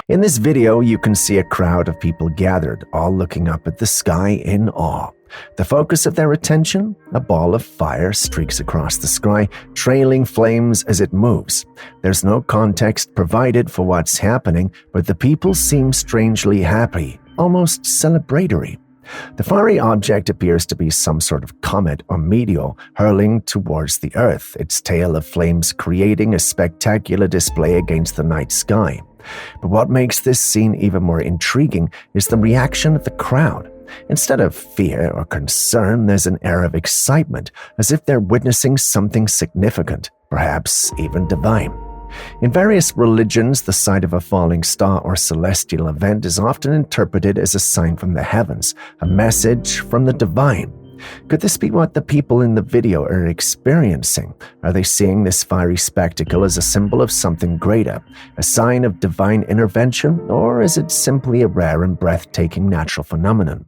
In this video, you can see a crowd of people gathered, all looking up at the sky in awe. The focus of their attention? A ball of fire streaks across the sky, trailing flames as it moves. There's no context provided for what's happening, but the people seem strangely happy, almost celebratory. The fiery object appears to be some sort of comet or meteor hurling towards the Earth, its tail of flames creating a spectacular display against the night sky. But what makes this scene even more intriguing is the reaction of the crowd. Instead of fear or concern, there's an air of excitement, as if they're witnessing something significant, perhaps even divine. In various religions, the sight of a falling star or celestial event is often interpreted as a sign from the heavens, a message from the divine. Could this be what the people in the video are experiencing? Are they seeing this fiery spectacle as a symbol of something greater, a sign of divine intervention, or is it simply a rare and breathtaking natural phenomenon?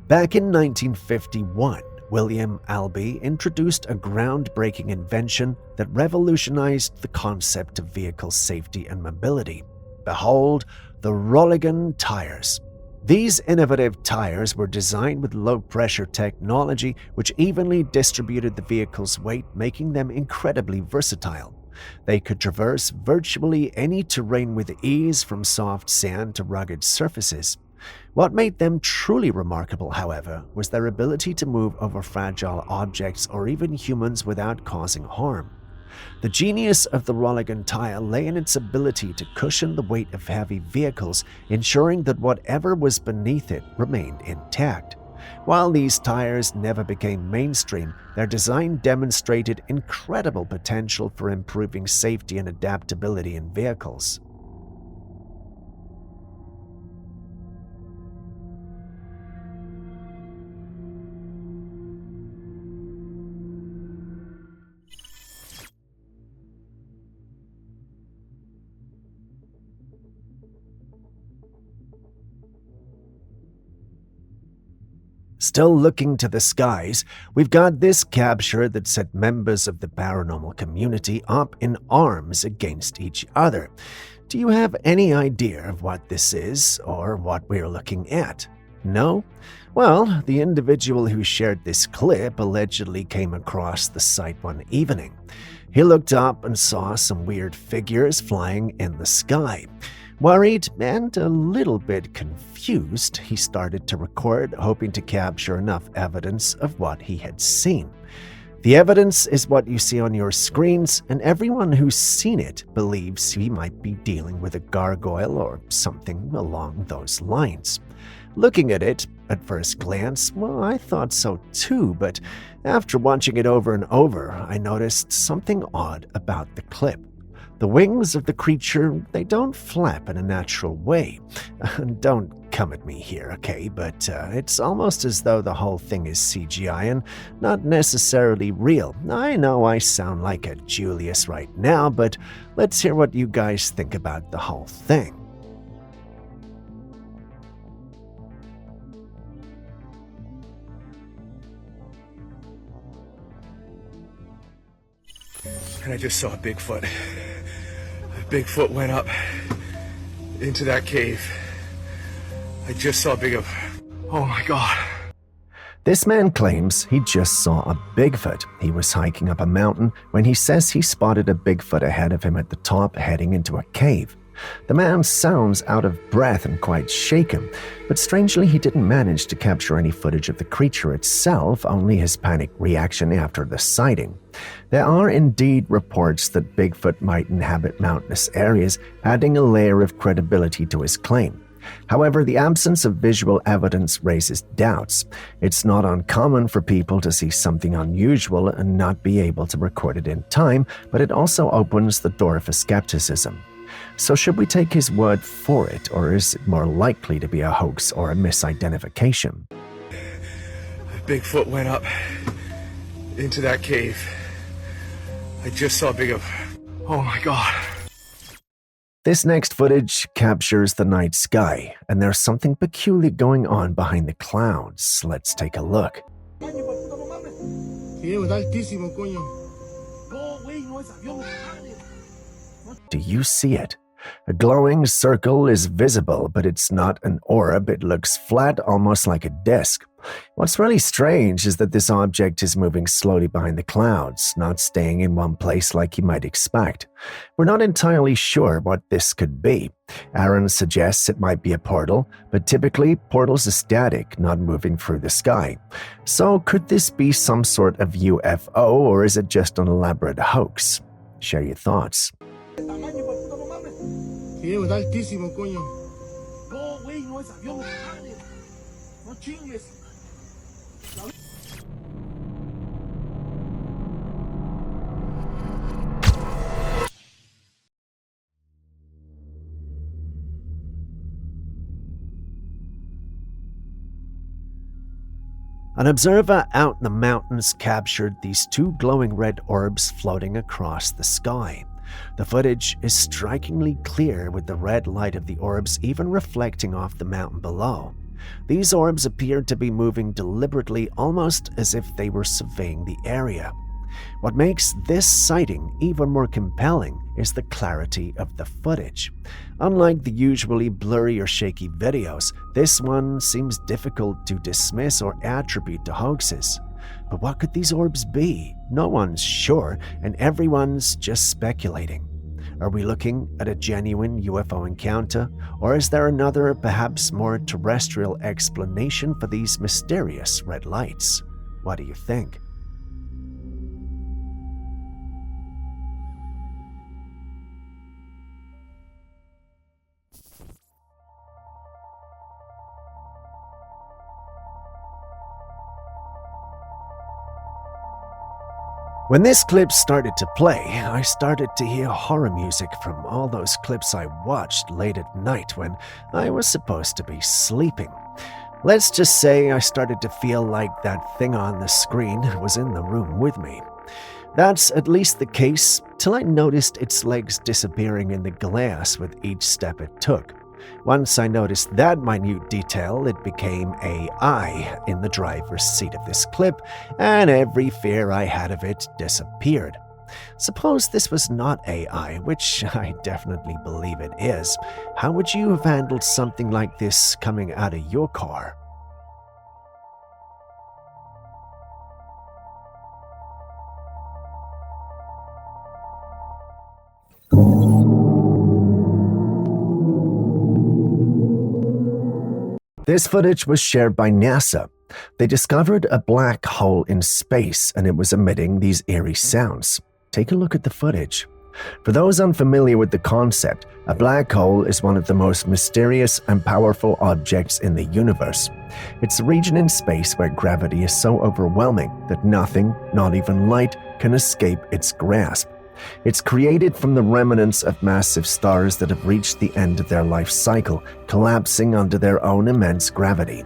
Back in 1951, William Albee introduced a groundbreaking invention that revolutionized the concept of vehicle safety and mobility. Behold, the Rolligan tires. These innovative tires were designed with low-pressure technology which evenly distributed the vehicle's weight, making them incredibly versatile. They could traverse virtually any terrain with ease, from soft sand to rugged surfaces. What made them truly remarkable, however, was their ability to move over fragile objects or even humans without causing harm. The genius of the Rolligan tire lay in its ability to cushion the weight of heavy vehicles, ensuring that whatever was beneath it remained intact. While these tires never became mainstream, their design demonstrated incredible potential for improving safety and adaptability in vehicles. Still looking to the skies, we've got this capture that set members of the paranormal community up in arms against each other. Do you have any idea of what this is or what we're looking at? No? Well, the individual who shared this clip allegedly came across the site one evening. He looked up and saw some weird figures flying in the sky. Worried and a little bit confused, he started to record, hoping to capture enough evidence of what he had seen. The evidence is what you see on your screens, and everyone who's seen it believes he might be dealing with a gargoyle or something along those lines. Looking at it, at first glance, well, I thought so too, but after watching it over and over, I noticed something odd about the clip. The wings of the creature, they don't flap in a natural way. Don't come at me here, okay? But it's almost as though the whole thing is CGI and not necessarily real. I know I sound like a Julius right now, but let's hear what you guys think about the whole thing. And I just saw a Bigfoot. Bigfoot went up into that cave. I just saw oh my God. This man claims he just saw a Bigfoot. He was hiking up a mountain when he says he spotted a Bigfoot ahead of him at the top heading into a cave. The man sounds out of breath and quite shaken, but strangely he didn't manage to capture any footage of the creature itself, only his panic reaction after the sighting. There are indeed reports that Bigfoot might inhabit mountainous areas, adding a layer of credibility to his claim. However, the absence of visual evidence raises doubts. It's not uncommon for people to see something unusual and not be able to record it in time, but it also opens the door for skepticism. So should we take his word for it, or is it more likely to be a hoax or a misidentification? Bigfoot went up into that cave. I just saw oh my God. This next footage captures the night sky, and there's something peculiar going on behind the clouds. Let's take a look. Do you see it? A glowing circle is visible, but it's not an orb. It looks flat, almost like a disc. What's really strange is that this object is moving slowly behind the clouds, not staying in one place like you might expect. We're not entirely sure what this could be. Aaron suggests it might be a portal, but typically portals are static, not moving through the sky. So could this be some sort of UFO, or is it just an elaborate hoax? Share your thoughts. An observer out in the mountains captured these two glowing red orbs floating across the sky. The footage is strikingly clear, with the red light of the orbs even reflecting off the mountain below. These orbs appeared to be moving deliberately, almost as if they were surveying the area. What makes this sighting even more compelling is the clarity of the footage. Unlike the usually blurry or shaky videos, this one seems difficult to dismiss or attribute to hoaxes. But what could these orbs be? No one's sure, and everyone's just speculating. Are we looking at a genuine UFO encounter, or is there another, perhaps more terrestrial explanation for these mysterious red lights? What do you think? When this clip started to play, I started to hear horror music from all those clips I watched late at night when I was supposed to be sleeping. Let's just say I started to feel like that thing on the screen was in the room with me. That's at least the case till I noticed its legs disappearing in the glass with each step it took. Once I noticed that minute detail, it became AI in the driver's seat of this clip, and every fear I had of it disappeared. Suppose this was not AI, which I definitely believe it is. How would you have handled something like this coming out of your car? This footage was shared by NASA. They discovered a black hole in space and it was emitting these eerie sounds. Take a look at the footage. For those unfamiliar with the concept, a black hole is one of the most mysterious and powerful objects in the universe. It's a region in space where gravity is so overwhelming that nothing, not even light, can escape its grasp. It's created from the remnants of massive stars that have reached the end of their life cycle, collapsing under their own immense gravity.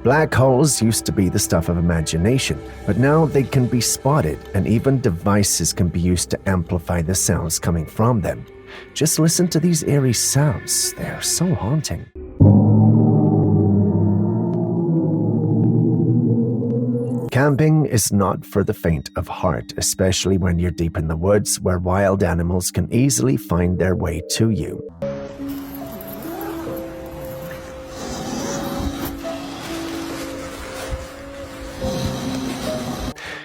Black holes used to be the stuff of imagination, but now they can be spotted and even devices can be used to amplify the sounds coming from them. Just listen to these eerie sounds. They're so haunting. Camping is not for the faint of heart, especially when you're deep in the woods where wild animals can easily find their way to you.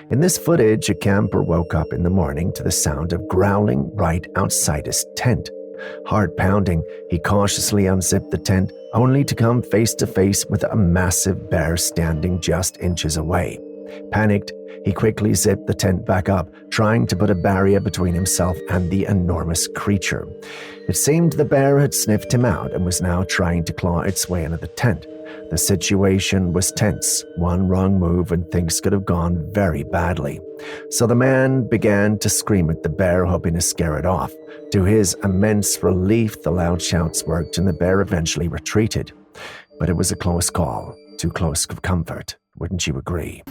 In this footage, a camper woke up in the morning to the sound of growling right outside his tent. Heart pounding, he cautiously unzipped the tent, only to come face to face with a massive bear standing just inches away. Panicked, he quickly zipped the tent back up, trying to put a barrier between himself and the enormous creature. It seemed the bear had sniffed him out and was now trying to claw its way into the tent. The situation was tense. One wrong move and things could have gone very badly. So the man began to scream at the bear, hoping to scare it off. To his immense relief, the loud shouts worked and the bear eventually retreated. But it was a close call, too close for comfort. Wouldn't you agree?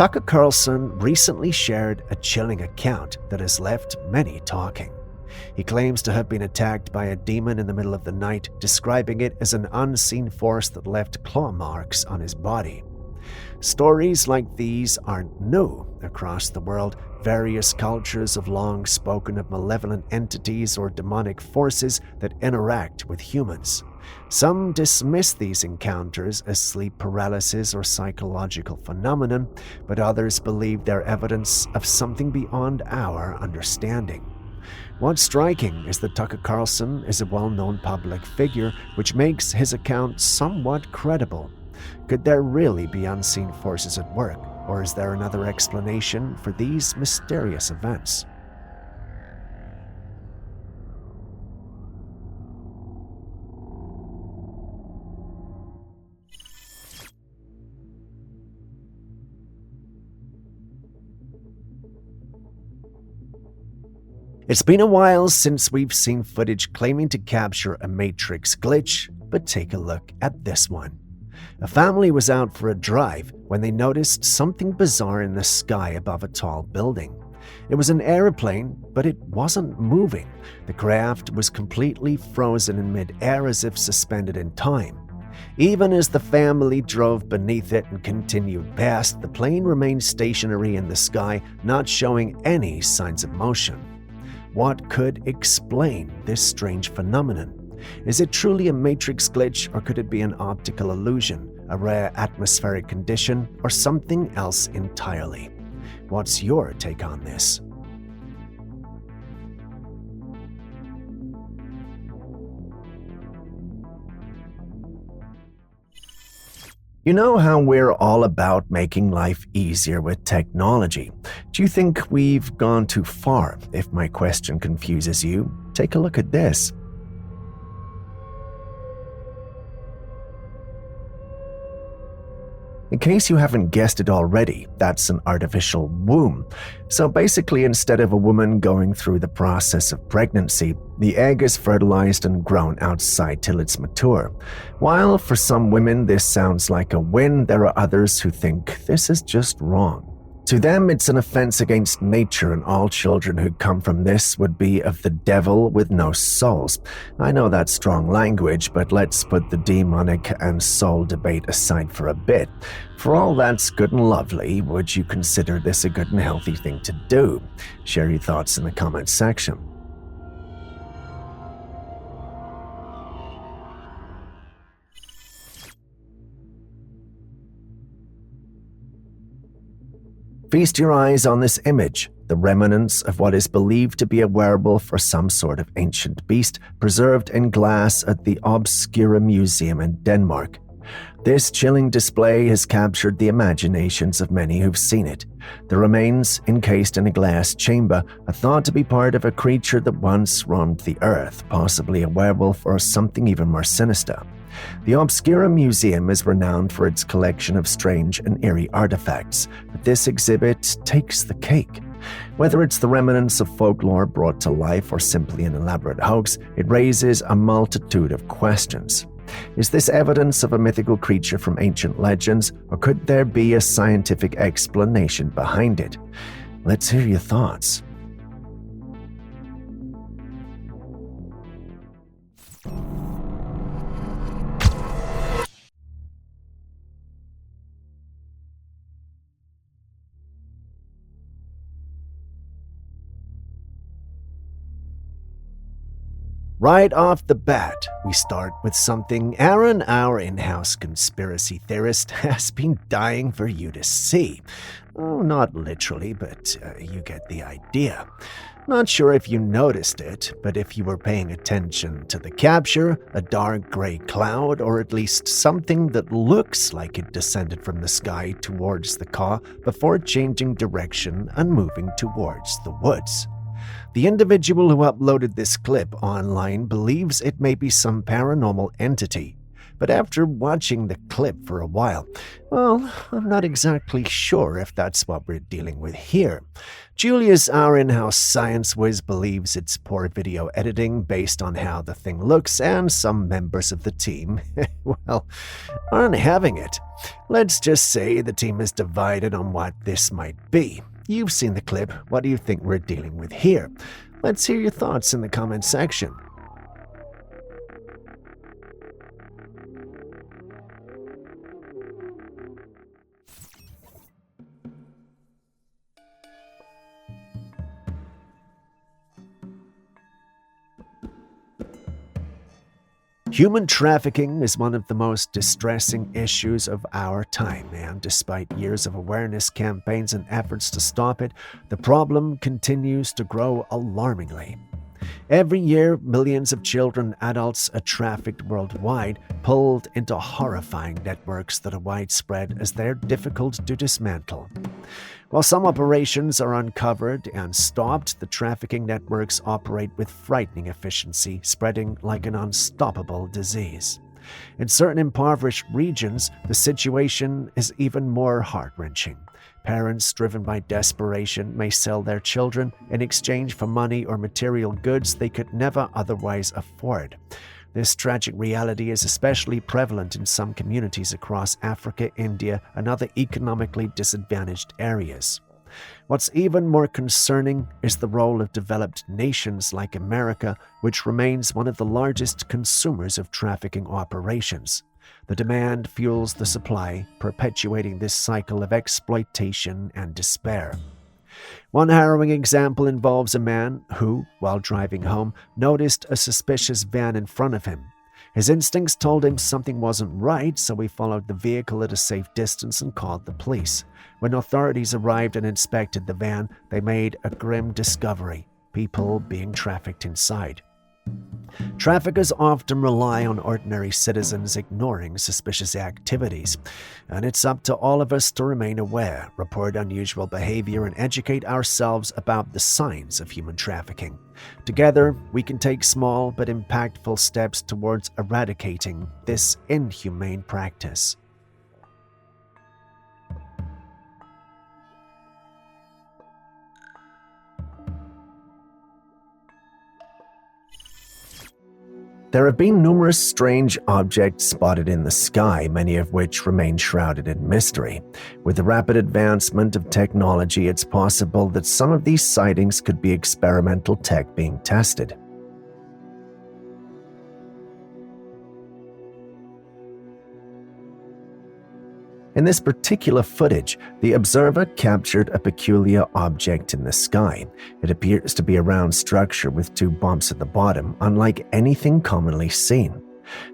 Tucker Carlson recently shared a chilling account that has left many talking. He claims to have been attacked by a demon in the middle of the night, describing it as an unseen force that left claw marks on his body. Stories like these aren't new. Across the world, various cultures have long spoken of malevolent entities or demonic forces that interact with humans. Some dismiss these encounters as sleep paralysis or psychological phenomenon, but others believe they're evidence of something beyond our understanding. What's striking is that Tucker Carlson is a well-known public figure, which makes his account somewhat credible. Could there really be unseen forces at work, or is there another explanation for these mysterious events? It's been a while since we've seen footage claiming to capture a Matrix glitch, but take a look at this one. A family was out for a drive when they noticed something bizarre in the sky above a tall building. It was an airplane, but it wasn't moving. The craft was completely frozen in mid-air as if suspended in time. Even as the family drove beneath it and continued past, the plane remained stationary in the sky, not showing any signs of motion. What could explain this strange phenomenon? Is it truly a Matrix glitch, or could it be an optical illusion, a rare atmospheric condition, or something else entirely? What's your take on this? You know how we're all about making life easier with technology. Do you think we've gone too far? If my question confuses you, take a look at this. In case you haven't guessed it already, that's an artificial womb. So basically, instead of a woman going through the process of pregnancy, the egg is fertilized and grown outside till it's mature. While for some women this sounds like a win, there are others who think this is just wrong. To them, it's an offense against nature, and all children who come from this would be of the devil with no souls. I know that's strong language, but let's put the demonic and soul debate aside for a bit. For all that's good and lovely, would you consider this a good and healthy thing to do? Share your thoughts in the comments section. Feast your eyes on this image, the remnants of what is believed to be a werewolf or some sort of ancient beast preserved in glass at the Obscura Museum in Denmark. This chilling display has captured the imaginations of many who've seen it. The remains, encased in a glass chamber, are thought to be part of a creature that once roamed the earth, possibly a werewolf or something even more sinister. The Obscura Museum is renowned for its collection of strange and eerie artifacts, but this exhibit takes the cake. Whether it's the remnants of folklore brought to life or simply an elaborate hoax, it raises a multitude of questions. Is this evidence of a mythical creature from ancient legends, or could there be a scientific explanation behind it? Let's hear your thoughts. Right off the bat, we start with something Aaron, our in-house conspiracy theorist, has been dying for you to see. Oh, not literally, but you get the idea. Not sure if you noticed it, but if you were paying attention to the capture, a dark gray cloud, or at least something that looks like it descended from the sky towards the car before changing direction and moving towards the woods. The individual who uploaded this clip online believes it may be some paranormal entity, but after watching the clip for a while, well, I'm not exactly sure if that's what we're dealing with here. Julius, our in-house science whiz, believes it's poor video editing based on how the thing looks, and some members of the team, well, aren't having it. Let's just say the team is divided on what this might be. You've seen the clip. What do you think we're dealing with here? Let's hear your thoughts in the comments section. Human trafficking is one of the most distressing issues of our time, and despite years of awareness campaigns and efforts to stop it, the problem continues to grow alarmingly. Every year, millions of children and adults are trafficked worldwide, pulled into horrifying networks that are widespread as they're difficult to dismantle. While some operations are uncovered and stopped, the trafficking networks operate with frightening efficiency, spreading like an unstoppable disease. In certain impoverished regions, the situation is even more heart-wrenching. Parents, driven by desperation, may sell their children in exchange for money or material goods they could never otherwise afford. This tragic reality is especially prevalent in some communities across Africa, India, and other economically disadvantaged areas. What's even more concerning is the role of developed nations like America, which remains one of the largest consumers of trafficking operations. The demand fuels the supply, perpetuating this cycle of exploitation and despair. One harrowing example involves a man who, while driving home, noticed a suspicious van in front of him. His instincts told him something wasn't right, so he followed the vehicle at a safe distance and called the police. When authorities arrived and inspected the van, they made a grim discovery: people being trafficked inside. Traffickers often rely on ordinary citizens ignoring suspicious activities, and it's up to all of us to remain aware, report unusual behavior, and educate ourselves about the signs of human trafficking. Together, we can take small but impactful steps towards eradicating this inhumane practice. There have been numerous strange objects spotted in the sky, many of which remain shrouded in mystery. With the rapid advancement of technology, it's possible that some of these sightings could be experimental tech being tested. In this particular footage, the observer captured a peculiar object in the sky. It appears to be a round structure with two bumps at the bottom, unlike anything commonly seen.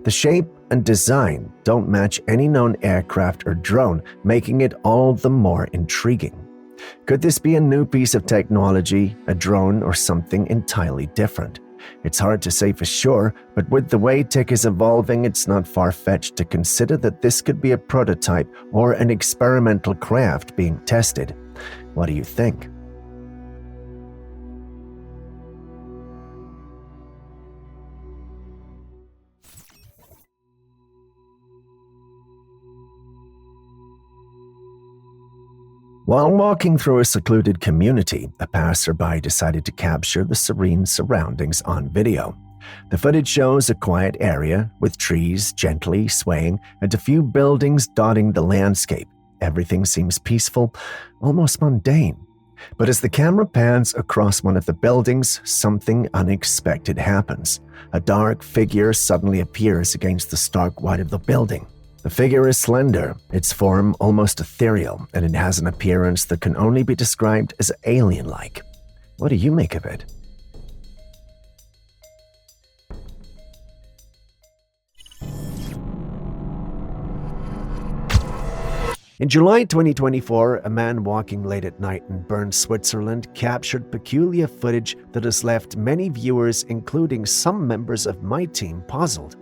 The shape and design don't match any known aircraft or drone, making it all the more intriguing. Could this be a new piece of technology, a drone, or something entirely different? It's hard to say for sure, but with the way tech is evolving, it's not far-fetched to consider that this could be a prototype or an experimental craft being tested. What do you think? While walking through a secluded community, a passerby decided to capture the serene surroundings on video. The footage shows a quiet area with trees gently swaying and a few buildings dotting the landscape. Everything seems peaceful, almost mundane. But as the camera pans across one of the buildings, something unexpected happens. A dark figure suddenly appears against the stark white of the building. The figure is slender, its form almost ethereal, and it has an appearance that can only be described as alien-like. What do you make of it? In July 2024, a man walking late at night in Bern, Switzerland, captured peculiar footage that has left many viewers, including some members of my team, puzzled.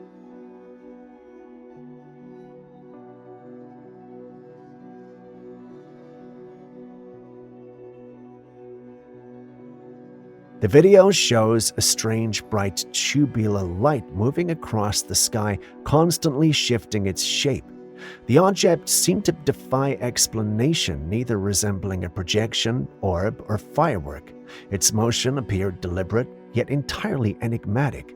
The video shows a strange bright tubular light moving across the sky, constantly shifting its shape. The object seemed to defy explanation, neither resembling a projection, orb, or firework. Its motion appeared deliberate, yet entirely enigmatic.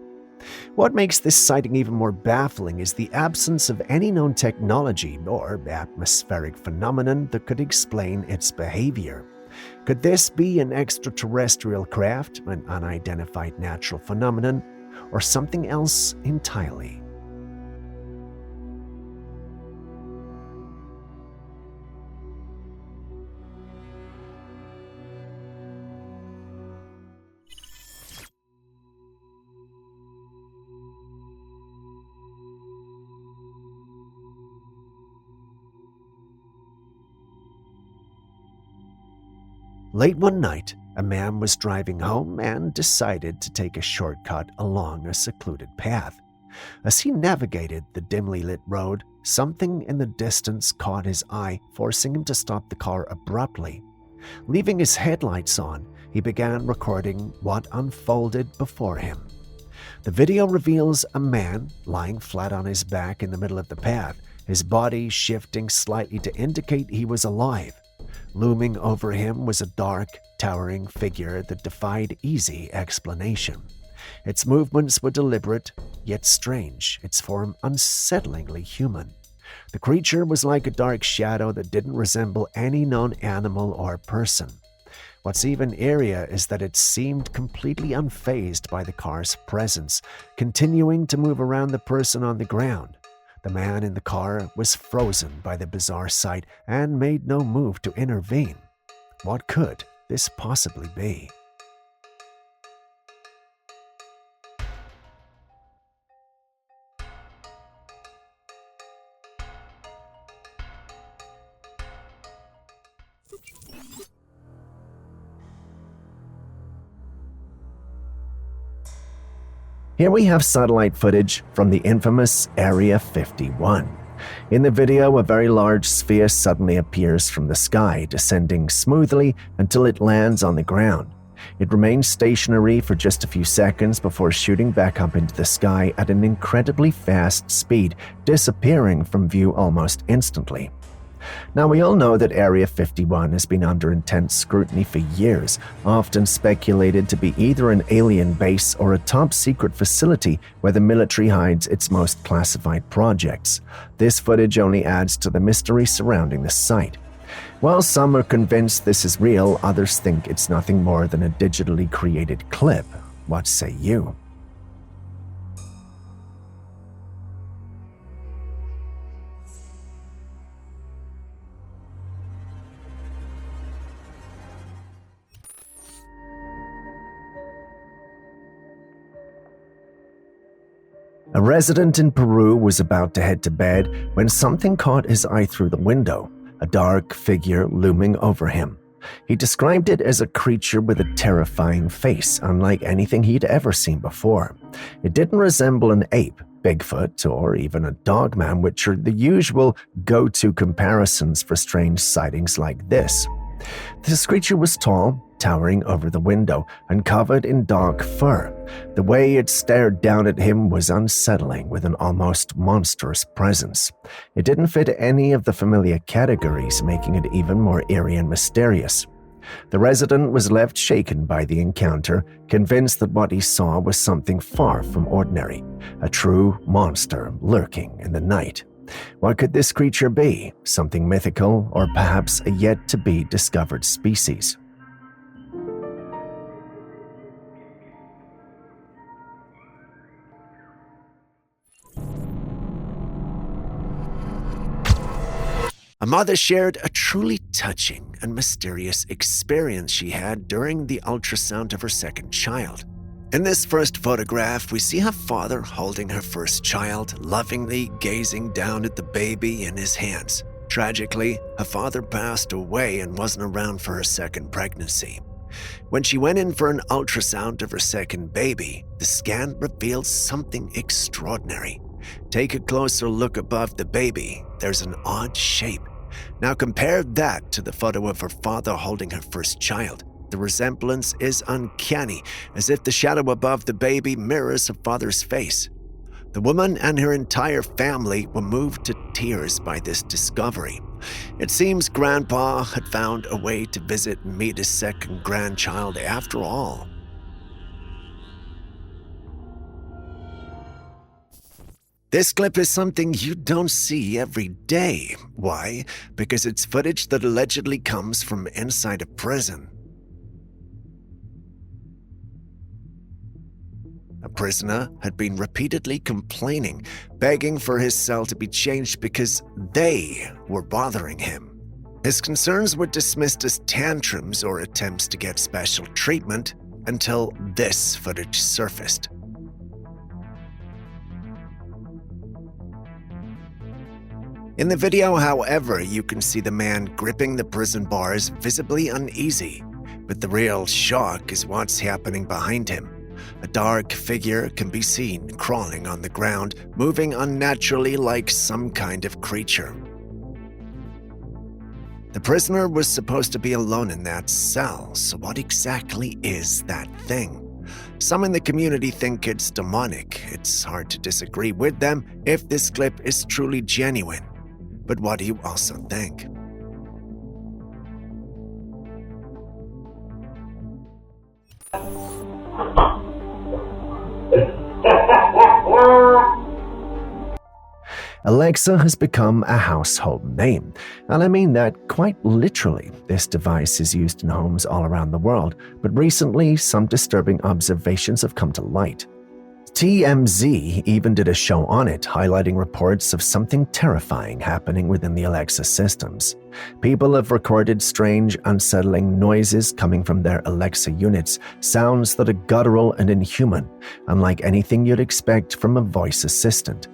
What makes this sighting even more baffling is the absence of any known technology or atmospheric phenomenon that could explain its behavior. Could this be an extraterrestrial craft, an unidentified natural phenomenon, or something else entirely? Late one night, a man was driving home and decided to take a shortcut along a secluded path. As he navigated the dimly lit road, something in the distance caught his eye, forcing him to stop the car abruptly. Leaving his headlights on, he began recording what unfolded before him. The video reveals a man lying flat on his back in the middle of the path, his body shifting slightly to indicate he was alive. Looming over him was a dark, towering figure that defied easy explanation. Its movements were deliberate, yet strange, its form unsettlingly human. The creature was like a dark shadow that didn't resemble any known animal or person. What's even eerier is that it seemed completely unfazed by the car's presence, continuing to move around the person on the ground. The man in the car was frozen by the bizarre sight and made no move to intervene. What could this possibly be? Here we have satellite footage from the infamous Area 51. In the video, a very large sphere suddenly appears from the sky, descending smoothly until it lands on the ground. It remains stationary for just a few seconds before shooting back up into the sky at an incredibly fast speed, disappearing from view almost instantly. Now, we all know that Area 51 has been under intense scrutiny for years, often speculated to be either an alien base or a top-secret facility where the military hides its most classified projects. This footage only adds to the mystery surrounding the site. While some are convinced this is real, others think it's nothing more than a digitally created clip. What say you? A resident in Peru was about to head to bed when something caught his eye through the window, a dark figure looming over him. He described it as a creature with a terrifying face, unlike anything he'd ever seen before. It didn't resemble an ape, Bigfoot, or even a dogman, which are the usual go-to comparisons for strange sightings like this. This creature was tall, towering over the window, and covered in dark fur. The way it stared down at him was unsettling, with an almost monstrous presence. It didn't fit any of the familiar categories, making it even more eerie and mysterious. The resident was left shaken by the encounter, convinced that what he saw was something far from ordinary, a true monster lurking in the night. What could this creature be? Something mythical, or perhaps a yet-to-be-discovered species? A mother shared a truly touching and mysterious experience she had during the ultrasound of her second child. In this first photograph, we see her father holding her first child, lovingly gazing down at the baby in his hands. Tragically, her father passed away and wasn't around for her second pregnancy. When she went in for an ultrasound of her second baby, the scan revealed something extraordinary. Take a closer look above the baby. There's an odd shape. Now compare that to the photo of her father holding her first child. The resemblance is uncanny, as if the shadow above the baby mirrors her father's face. The woman and her entire family were moved to tears by this discovery. It seems Grandpa had found a way to visit and meet his second grandchild after all. This clip is something you don't see every day. Why? Because it's footage that allegedly comes from inside a prison. A prisoner had been repeatedly complaining, begging for his cell to be changed because they were bothering him. His concerns were dismissed as tantrums or attempts to get special treatment until this footage surfaced. In the video, however, you can see the man gripping the prison bars, visibly uneasy. But the real shock is what's happening behind him. A dark figure can be seen crawling on the ground, moving unnaturally like some kind of creature. The prisoner was supposed to be alone in that cell, so what exactly is that thing? Some in the community think it's demonic. It's hard to disagree with them if this clip is truly genuine. But what do you also think? Alexa has become a household name, and I mean that quite literally. This device is used in homes all around the world, but recently some disturbing observations have come to light. TMZ even did a show on it, highlighting reports of something terrifying happening within the Alexa systems. People have recorded strange, unsettling noises coming from their Alexa units, sounds that are guttural and inhuman, unlike anything you'd expect from a voice assistant.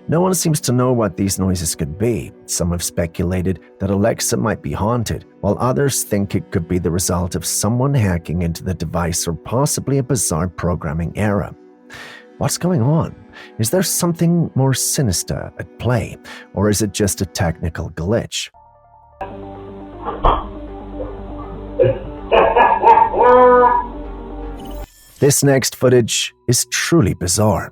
No one seems to know what these noises could be. Some have speculated that Alexa might be haunted, while others think it could be the result of someone hacking into the device or possibly a bizarre programming error. What's going on? Is there something more sinister at play, or is it just a technical glitch? This next footage is truly bizarre.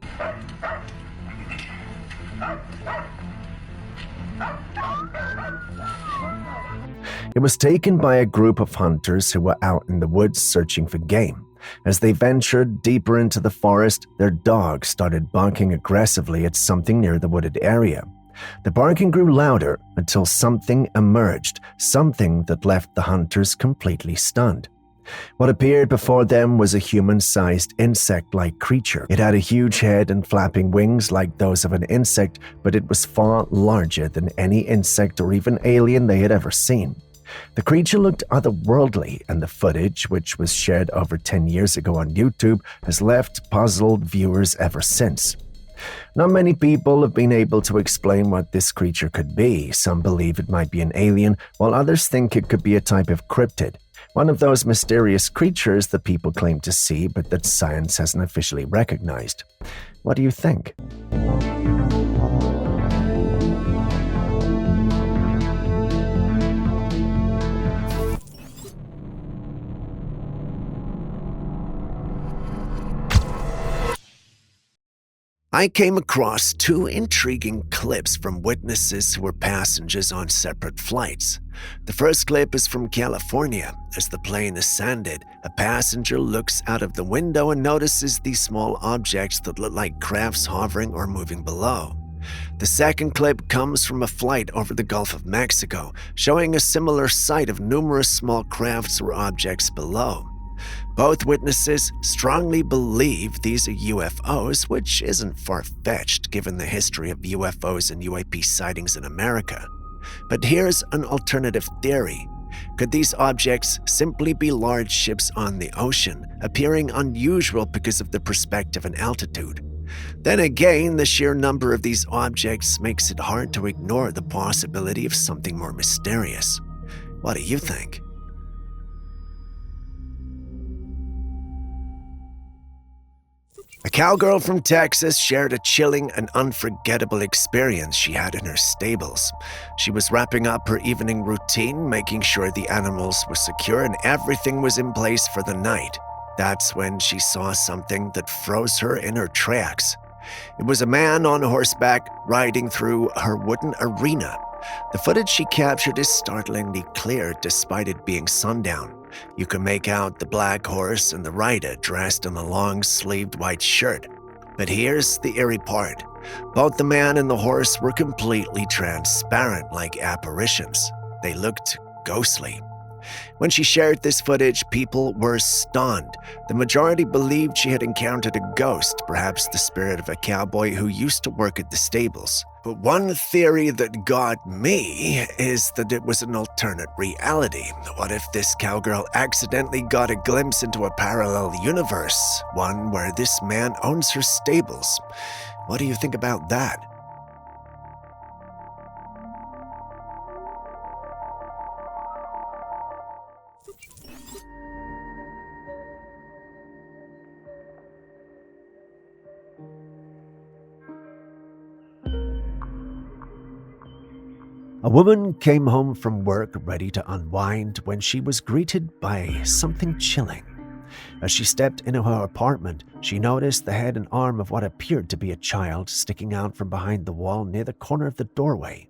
It was taken by a group of hunters who were out in the woods searching for game. As they ventured deeper into the forest, their dogs started barking aggressively at something near the wooded area. The barking grew louder until something emerged, something that left the hunters completely stunned. What appeared before them was a human-sized insect-like creature. It had a huge head and flapping wings like those of an insect, but it was far larger than any insect or even alien they had ever seen. The creature looked otherworldly, and the footage, which was shared over 10 years ago on YouTube, has left puzzled viewers ever since. Not many people have been able to explain what this creature could be. Some believe it might be an alien, while others think it could be a type of cryptid. One of those mysterious creatures that people claim to see, but that science hasn't officially recognized. What do you think? I came across two intriguing clips from witnesses who were passengers on separate flights. The first clip is from California. As the plane ascended, a passenger looks out of the window and notices these small objects that look like crafts hovering or moving below. The second clip comes from a flight over the Gulf of Mexico, showing a similar sight of numerous small crafts or objects below. Both witnesses strongly believe these are UFOs, which isn't far-fetched given the history of UFOs and UAP sightings in America. But here's an alternative theory. Could these objects simply be large ships on the ocean, appearing unusual because of the perspective and altitude? Then again, the sheer number of these objects makes it hard to ignore the possibility of something more mysterious. What do you think? A cowgirl from Texas shared a chilling and unforgettable experience she had in her stables. She was wrapping up her evening routine, making sure the animals were secure and everything was in place for the night. That's when she saw something that froze her in her tracks. It was a man on horseback riding through her wooden arena. The footage she captured is startlingly clear despite it being sundown. You can make out the black horse and the rider dressed in a long-sleeved white shirt. But here's the eerie part. Both the man and the horse were completely transparent like apparitions. They looked ghostly. When she shared this footage, people were stunned. The majority believed she had encountered a ghost, perhaps the spirit of a cowboy who used to work at the stables. But one theory that got me is that it was an alternate reality. What if this cowgirl accidentally got a glimpse into a parallel universe, one where this man owns her stables? What do you think about that? A woman came home from work ready to unwind when she was greeted by something chilling. As she stepped into her apartment, she noticed the head and arm of what appeared to be a child sticking out from behind the wall near the corner of the doorway.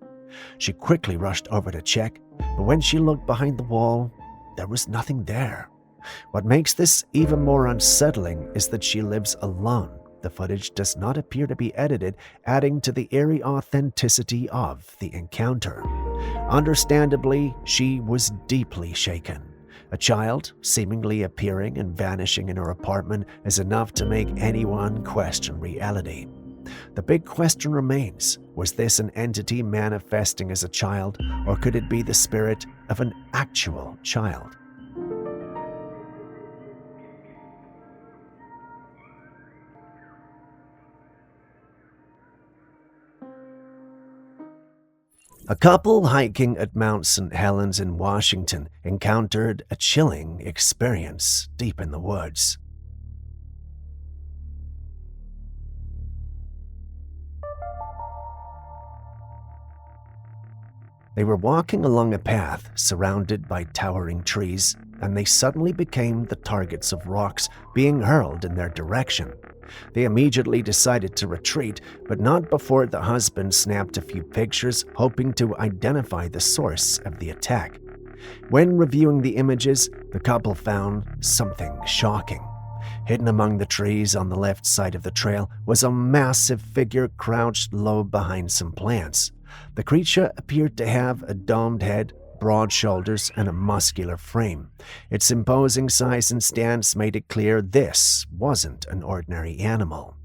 She quickly rushed over to check, but when she looked behind the wall, there was nothing there. What makes this even more unsettling is that she lives alone. The footage does not appear to be edited, adding to the eerie authenticity of the encounter. Understandably, she was deeply shaken. A child seemingly appearing and vanishing in her apartment is enough to make anyone question reality. The big question remains, was this an entity manifesting as a child, or could it be the spirit of an actual child? A couple hiking at Mount St. Helens in Washington encountered a chilling experience deep in the woods. They were walking along a path surrounded by towering trees, and they suddenly became the targets of rocks being hurled in their direction. They immediately decided to retreat, but not before the husband snapped a few pictures, hoping to identify the source of the attack. When reviewing the images, the couple found something shocking. Hidden among the trees on the left side of the trail was a massive figure crouched low behind some plants. The creature appeared to have a domed head, broad shoulders, and a muscular frame. Its imposing size and stance made it clear this wasn't an ordinary animal.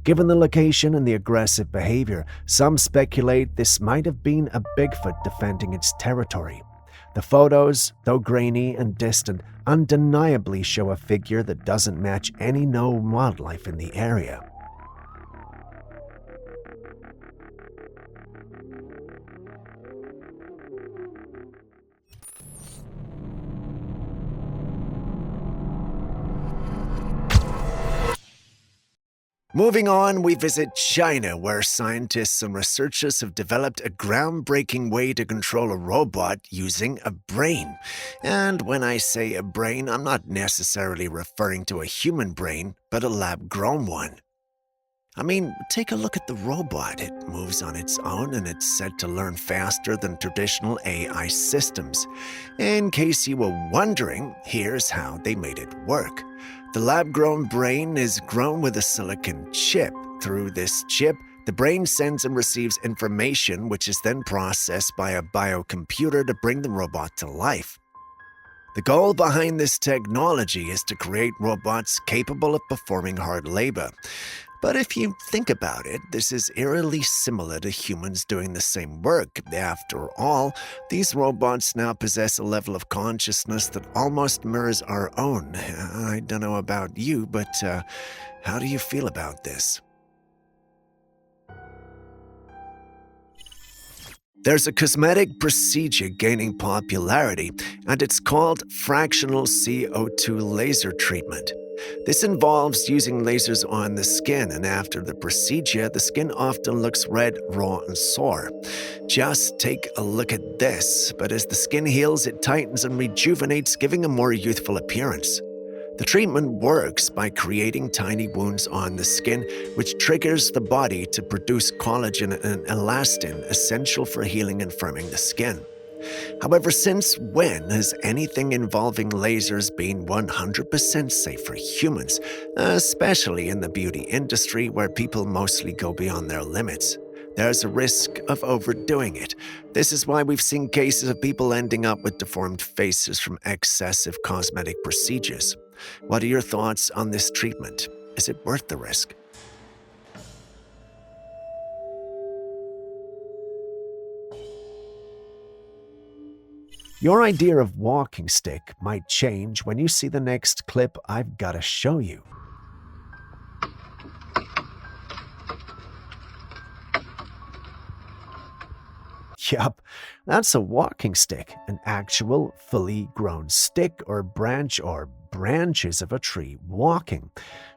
Given the location and the aggressive behavior, some speculate this might have been a Bigfoot defending its territory. The photos, though grainy and distant, undeniably show a figure that doesn't match any known wildlife in the area. Moving on, we visit China, where scientists and researchers have developed a groundbreaking way to control a robot using a brain. And when I say a brain, I'm not necessarily referring to a human brain, but a lab-grown one. I mean, take a look at the robot. It moves on its own, and it's said to learn faster than traditional AI systems. In case you were wondering, here's how they made it work. The lab-grown brain is grown with a silicon chip. Through this chip, the brain sends and receives information, which is then processed by a biocomputer to bring the robot to life. The goal behind this technology is to create robots capable of performing hard labor. But if you think about it, this is eerily similar to humans doing the same work. After all, these robots now possess a level of consciousness that almost mirrors our own. I don't know about you, but how do you feel about this? There's a cosmetic procedure gaining popularity, and it's called fractional CO2 laser treatment. This involves using lasers on the skin, and after the procedure, the skin often looks red, raw, and sore. Just take a look at this, but as the skin heals, it tightens and rejuvenates, giving a more youthful appearance. The treatment works by creating tiny wounds on the skin, which triggers the body to produce collagen and elastin, essential for healing and firming the skin. However, since when has anything involving lasers been 100% safe for humans, especially in the beauty industry where people mostly go beyond their limits? There's a risk of overdoing it. This is why we've seen cases of people ending up with deformed faces from excessive cosmetic procedures. What are your thoughts on this treatment? Is it worth the risk? Your idea of walking stick might change when you see the next clip I've got to show you. Yup, that's a walking stick, an actual fully grown stick or branch or branches of a tree walking.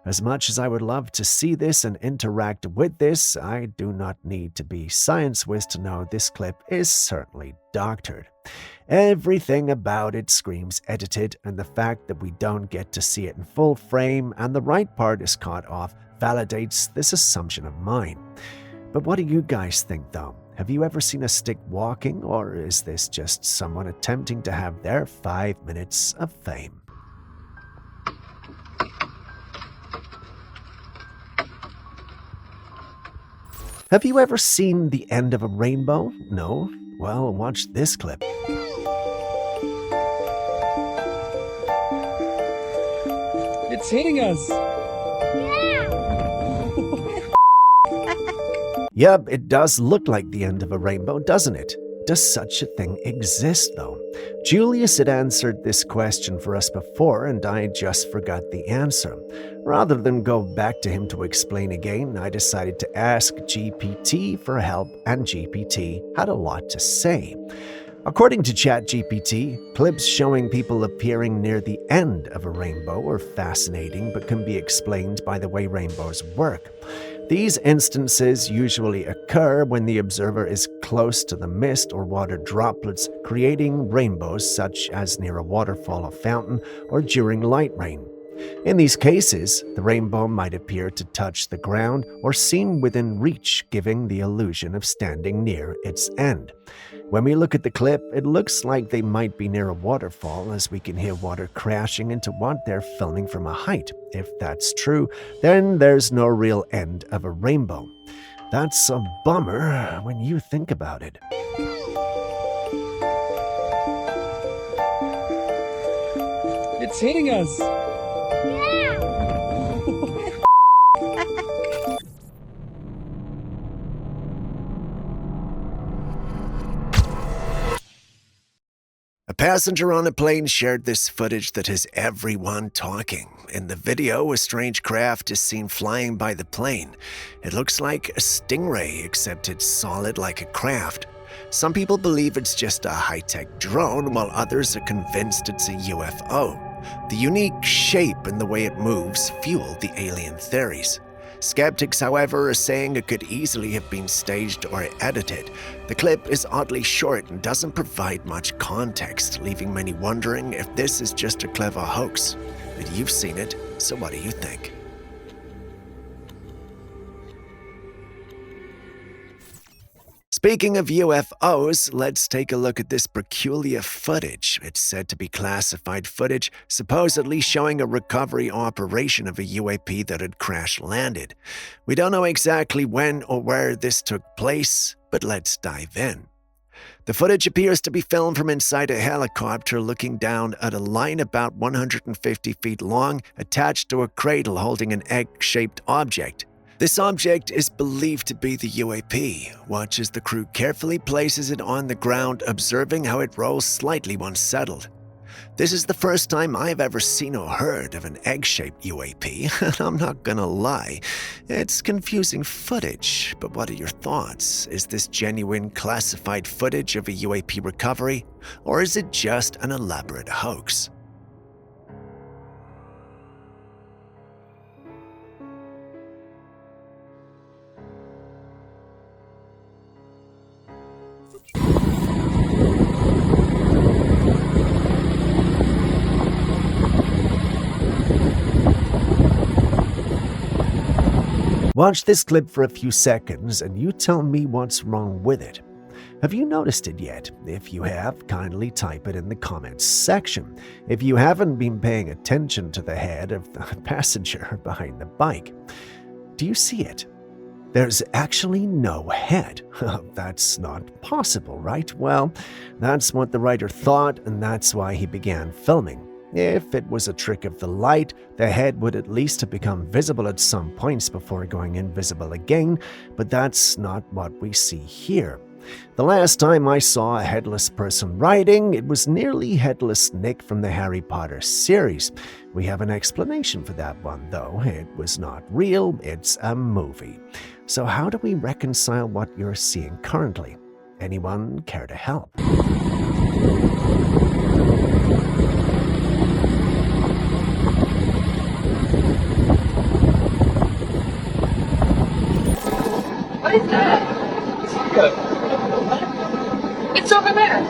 As much as I would love to see this and interact with this, I do not need to be science whiz to know this clip is certainly doctored. Everything about it screams edited, and the fact that we don't get to see it in full frame and the right part is cut off validates this assumption of mine. But what do you guys think though? Have you ever seen a stick walking, or is this just someone attempting to have their 5 minutes of fame? Have you ever seen the end of a rainbow? No? Well, watch this clip. It's hitting us. Yep, it does look like the end of a rainbow, doesn't it? Does such a thing exist, though? Julius had answered this question for us before, and I just forgot the answer. Rather than go back to him to explain again, I decided to ask GPT for help, and GPT had a lot to say. According to ChatGPT, clips showing people appearing near the end of a rainbow are fascinating but can be explained by the way rainbows work. These instances usually occur when the observer is close to the mist or water droplets, creating rainbows such as near a waterfall or fountain or during light rain. In these cases, the rainbow might appear to touch the ground or seem within reach, giving the illusion of standing near its end. When we look at the clip, it looks like they might be near a waterfall, as we can hear water crashing into what they're filming from a height. If that's true, then there's no real end of a rainbow. That's a bummer when you think about it. It's hitting us. A passenger on a plane shared this footage that has everyone talking. In the video, a strange craft is seen flying by the plane. It looks like a stingray, except it's solid like a craft. Some people believe it's just a high-tech drone, while others are convinced it's a UFO. The unique shape and the way it moves fuel the alien theories. Skeptics, however, are saying it could easily have been staged or edited. The clip is oddly short and doesn't provide much context, leaving many wondering if this is just a clever hoax. But you've seen it, so what do you think? Speaking of UFOs, let's take a look at this peculiar footage. It's said to be classified footage, supposedly showing a recovery operation of a UAP that had crash-landed. We don't know exactly when or where this took place, but let's dive in. The footage appears to be filmed from inside a helicopter looking down at a line about 150 feet long attached to a cradle holding an egg-shaped object. This object is believed to be the UAP. Watch as the crew carefully places it on the ground, observing how it rolls slightly once settled. This is the first time I've ever seen or heard of an egg-shaped UAP, and I'm not gonna lie, it's confusing footage. But what are your thoughts? Is this genuine classified footage of a UAP recovery, or is it just an elaborate hoax? Watch this clip for a few seconds and you tell me what's wrong with it. Have you noticed it yet? If you have, kindly type it in the comments section. If you haven't been paying attention to the head of the passenger behind the bike, do you see it? There's actually no head. That's not possible, right? Well, that's what the writer thought, and that's why he began filming. If it was a trick of the light, the head would at least have become visible at some points before going invisible again, but that's not what we see here. The last time I saw a headless person riding, it was nearly Headless Nick from the Harry Potter series. We have an explanation for that one, though. It was not real, it's a movie. So how do we reconcile what you're seeing currently? Anyone care to help? What is that? It's over there.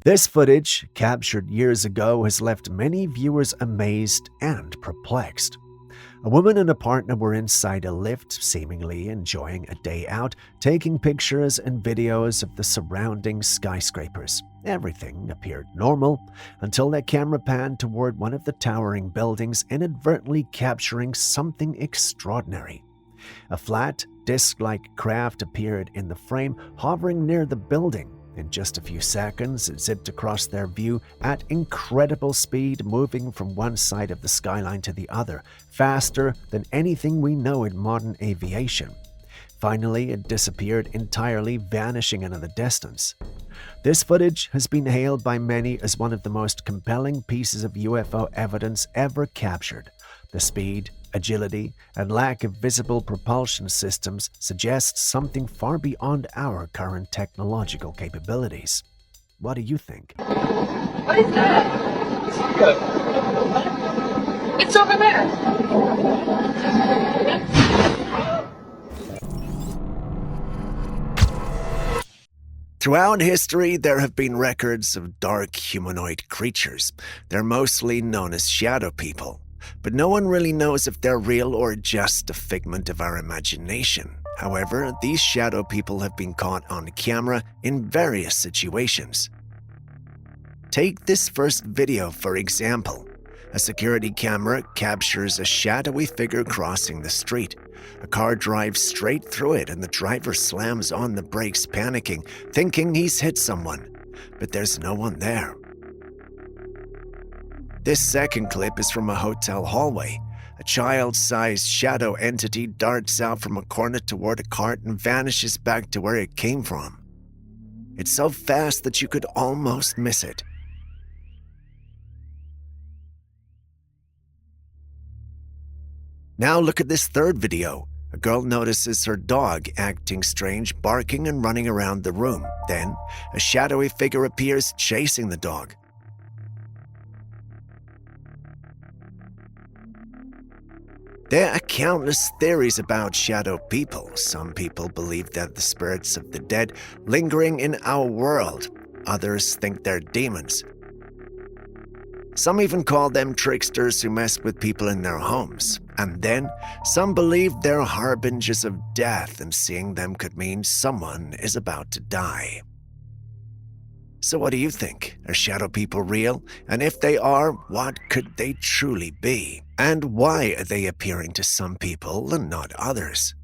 This footage, captured years ago, has left many viewers amazed and perplexed. A woman and a partner were inside a lift, seemingly enjoying a day out, taking pictures and videos of the surrounding skyscrapers. Everything appeared normal until their camera panned toward one of the towering buildings, inadvertently capturing something extraordinary. A flat, disc-like craft appeared in the frame, hovering near the building. In just a few seconds, it zipped across their view at incredible speed, moving from one side of the skyline to the other, faster than anything we know in modern aviation. Finally, it disappeared entirely, vanishing into the distance. This footage has been hailed by many as one of the most compelling pieces of UFO evidence ever captured. The speed, agility, and lack of visible propulsion systems suggests something far beyond our current technological capabilities. What do you think? What is that? It's over there. Throughout history, there have been records of dark humanoid creatures. They're mostly known as shadow people, but no one really knows if they're real or just a figment of our imagination. However, these shadow people have been caught on camera in various situations. Take this first video, for example. A security camera captures a shadowy figure crossing the street. A car drives straight through it and the driver slams on the brakes, panicking, thinking he's hit someone. But there's no one there. This second clip is from a hotel hallway. A child-sized shadow entity darts out from a corner toward a cart and vanishes back to where it came from. It's so fast that you could almost miss it. Now look at this third video. A girl notices her dog acting strange, barking and running around the room. Then, a shadowy figure appears chasing the dog. There are countless theories about shadow people. Some people believe that the spirits of the dead lingering in our world. Others think they're demons. Some even call them tricksters who mess with people in their homes. And then, some believe they're harbingers of death, and seeing them could mean someone is about to die. So what do you think? Are shadow people real? And if they are, what could they truly be? And why are they appearing to some people and not others?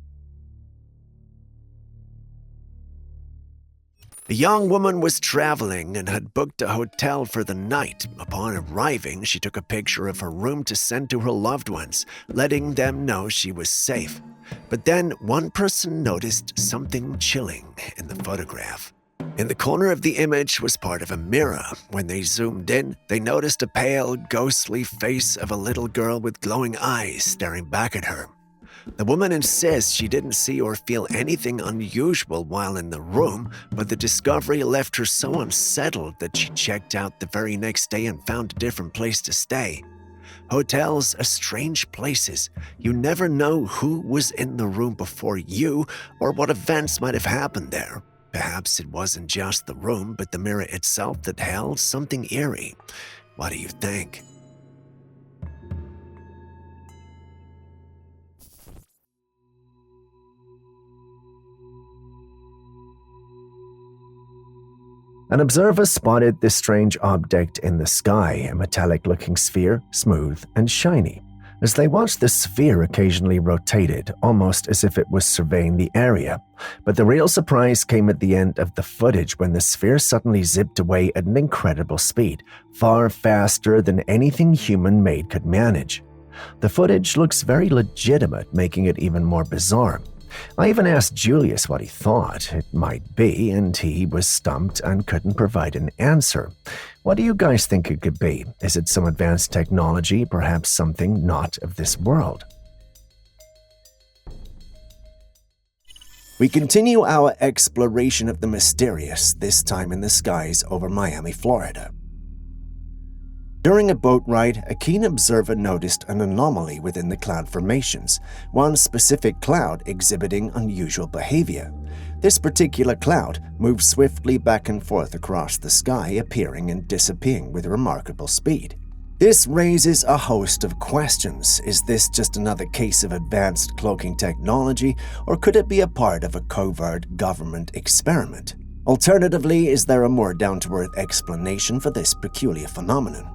A young woman was traveling and had booked a hotel for the night. Upon arriving, she took a picture of her room to send to her loved ones, letting them know she was safe. But then one person noticed something chilling in the photograph. In the corner of the image was part of a mirror. When they zoomed in, they noticed a pale, ghostly face of a little girl with glowing eyes staring back at her. The woman insists she didn't see or feel anything unusual while in the room, but the discovery left her so unsettled that she checked out the very next day and found a different place to stay. Hotels are strange places. You never know who was in the room before you or what events might have happened there. Perhaps it wasn't just the room, but the mirror itself that held something eerie. What do you think? An observer spotted this strange object in the sky, a metallic-looking sphere, smooth and shiny. As they watched, the sphere occasionally rotated, almost as if it was surveying the area. But the real surprise came at the end of the footage when the sphere suddenly zipped away at an incredible speed, far faster than anything human-made could manage. The footage looks very legitimate, making it even more bizarre. I even asked Julius what he thought it might be, and he was stumped and couldn't provide an answer. What do you guys think it could be? Is it some advanced technology, perhaps something not of this world? We continue our exploration of the mysterious, this time in the skies over Miami, Florida. During a boat ride, a keen observer noticed an anomaly within the cloud formations, one specific cloud exhibiting unusual behavior. This particular cloud moved swiftly back and forth across the sky, appearing and disappearing with remarkable speed. This raises a host of questions. Is this just another case of advanced cloaking technology, or could it be a part of a covert government experiment? Alternatively, is there a more down-to-earth explanation for this peculiar phenomenon?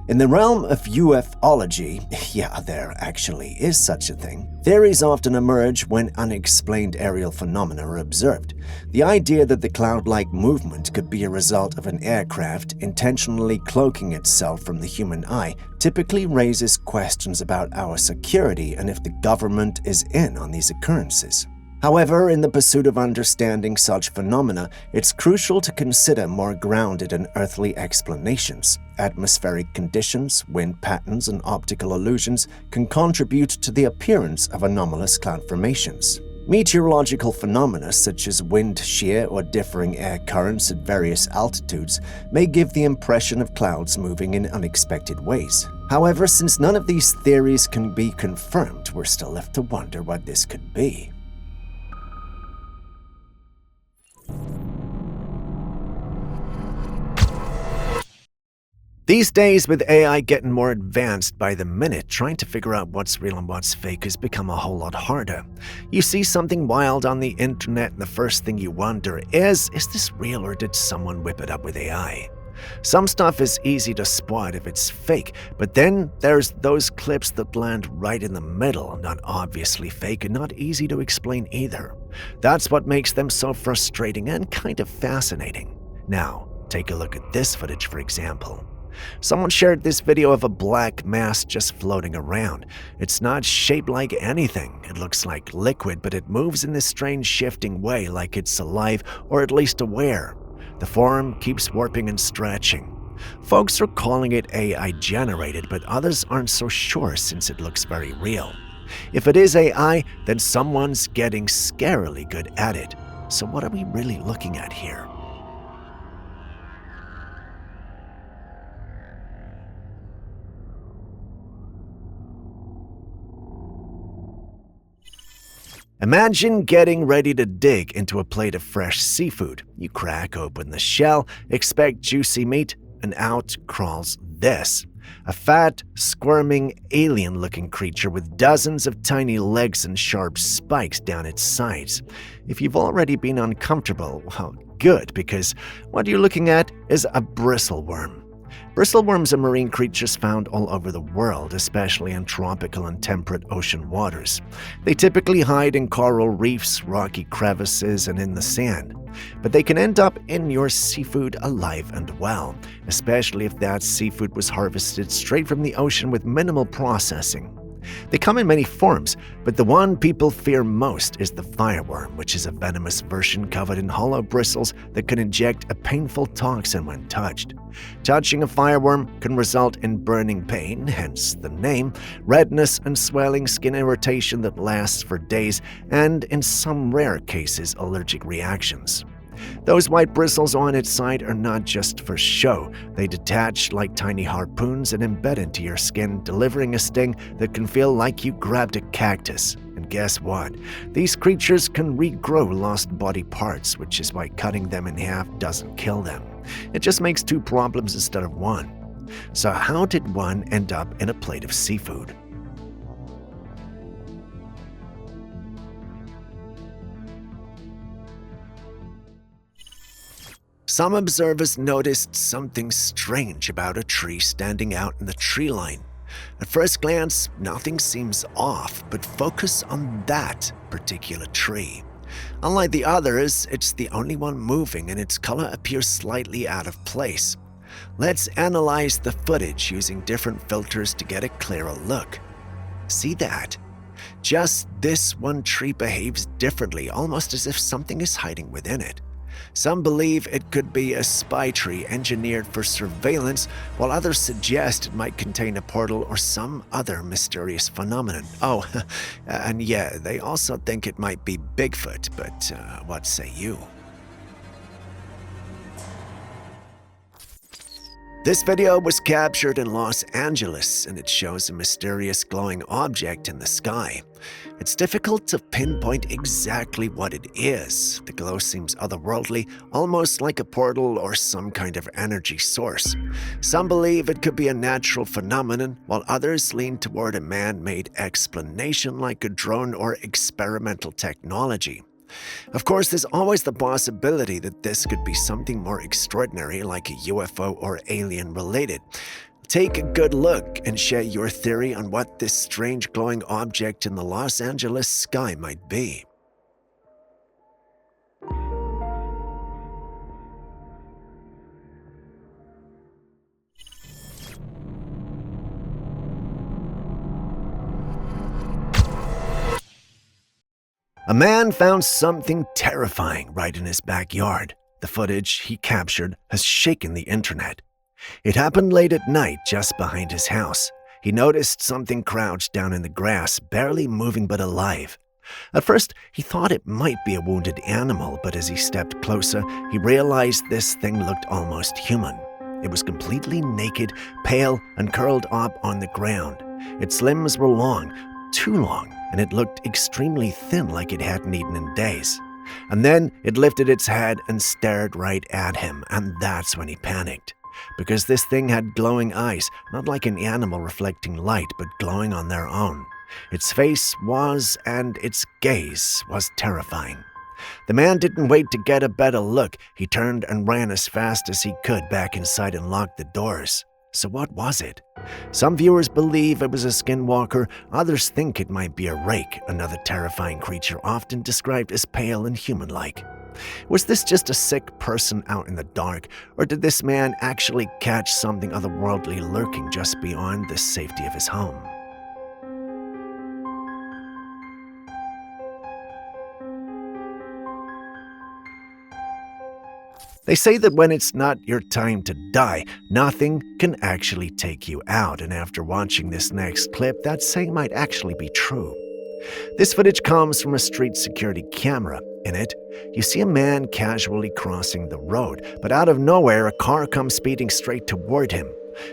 In the realm of ufology, yeah, there actually is such a thing, theories often emerge when unexplained aerial phenomena are observed. The idea that the cloud-like movement could be a result of an aircraft intentionally cloaking itself from the human eye typically raises questions about our security and if the government is in on these occurrences. However, in the pursuit of understanding such phenomena, it's crucial to consider more grounded and earthly explanations. Atmospheric conditions, wind patterns, and optical illusions can contribute to the appearance of anomalous cloud formations. Meteorological phenomena such as wind shear or differing air currents at various altitudes may give the impression of clouds moving in unexpected ways. However, since none of these theories can be confirmed, we're still left to wonder what this could be. These days, with AI getting more advanced by the minute, trying to figure out what's real and what's fake has become a whole lot harder. You see something wild on the internet and the first thing you wonder is this real or did someone whip it up with AI? Some stuff is easy to spot if it's fake, but then there's those clips that land right in the middle, not obviously fake and not easy to explain either. That's what makes them so frustrating and kind of fascinating. Now, take a look at this footage, for example. Someone shared this video of a black mass just floating around. It's not shaped like anything. It looks like liquid, but it moves in this strange shifting way like it's alive or at least aware. The form keeps warping and stretching. Folks are calling it AI generated, but others aren't so sure since it looks very real. If it is AI, then someone's getting scarily good at it. So what are we really looking at here? Imagine getting ready to dig into a plate of fresh seafood. You crack open the shell, expect juicy meat, and out crawls this. A fat, squirming, alien-looking creature with dozens of tiny legs and sharp spikes down its sides. If you've already been uncomfortable, well, good, because what you're looking at is a bristleworm. Bristleworms are marine creatures found all over the world, especially in tropical and temperate ocean waters. They typically hide in coral reefs, rocky crevices, and in the sand. But they can end up in your seafood alive and well, especially if that seafood was harvested straight from the ocean with minimal processing. They come in many forms, but the one people fear most is the fireworm, which is a venomous version covered in hollow bristles that can inject a painful toxin when touched. Touching a fireworm can result in burning pain, hence the name, redness and swelling skin irritation that lasts for days, and in some rare cases, allergic reactions. Those white bristles on its side are not just for show. They detach like tiny harpoons and embed into your skin, delivering a sting that can feel like you grabbed a cactus. And guess what? These creatures can regrow lost body parts, which is why cutting them in half doesn't kill them. It just makes two problems instead of one. So how did one end up in a plate of seafood? Some observers noticed something strange about a tree standing out in the tree line. At first glance, nothing seems off, but focus on that particular tree. Unlike the others, it's the only one moving and its color appears slightly out of place. Let's analyze the footage using different filters to get a clearer look. See that? Just this one tree behaves differently, almost as if something is hiding within it. Some believe it could be a spy tree engineered for surveillance, while others suggest it might contain a portal or some other mysterious phenomenon. Oh, and yeah, they also think it might be Bigfoot, but what say you? This video was captured in Los Angeles, and it shows a mysterious glowing object in the sky. It's difficult to pinpoint exactly what it is. The glow seems otherworldly, almost like a portal or some kind of energy source. Some believe it could be a natural phenomenon, while others lean toward a man-made explanation like a drone or experimental technology. Of course, there's always the possibility that this could be something more extraordinary like a UFO or alien related. Take a good look and share your theory on what this strange glowing object in the Los Angeles sky might be. A man found something terrifying right in his backyard. The footage he captured has shaken the internet. It happened late at night just behind his house. He noticed something crouched down in the grass, barely moving but alive. At first, he thought it might be a wounded animal, but as he stepped closer, he realized this thing looked almost human. It was completely naked, pale, and curled up on the ground. Its limbs were long, too long, and it looked extremely thin, like it hadn't eaten in days. And then it lifted its head and stared right at him, and that's when he panicked. because this thing had glowing eyes, not like an animal reflecting light, but glowing on their own. Its face was, and its gaze was terrifying. The man didn't wait to get a better look. He turned and ran as fast as he could back inside and locked the doors. So what was it? Some viewers believe it was a skinwalker, others think it might be a rake, another terrifying creature often described as pale and human-like. Was this just a sick person out in the dark, or did this man actually catch something otherworldly lurking just beyond the safety of his home? They say that when it's not your time to die, nothing can actually take you out, and after watching this next clip, that saying might actually be true. This footage comes from a street security camera. In it, you see a man casually crossing the road, but out of nowhere, a car comes speeding straight toward him.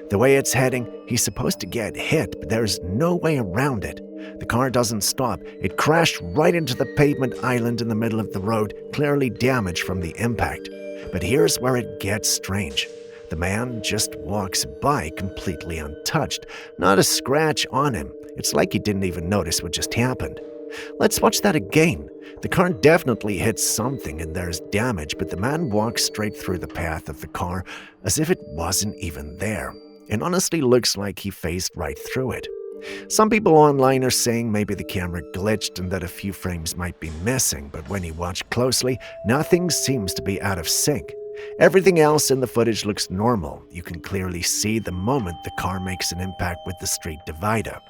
The way it's heading, he's supposed to get hit, but there's no way around it. The car doesn't stop. It crashed right into the pavement island in the middle of the road, clearly damaged from the impact. But here's where it gets strange. The man just walks by completely untouched, not a scratch on him. It's like he didn't even notice what just happened. Let's watch that again. The car definitely hits something and there's damage, but the man walks straight through the path of the car as if it wasn't even there. It honestly looks like he phased right through it. Some people online are saying maybe the camera glitched and that a few frames might be missing, but when you watch closely, nothing seems to be out of sync. Everything else in the footage looks normal. You can clearly see the moment the car makes an impact with the street divider.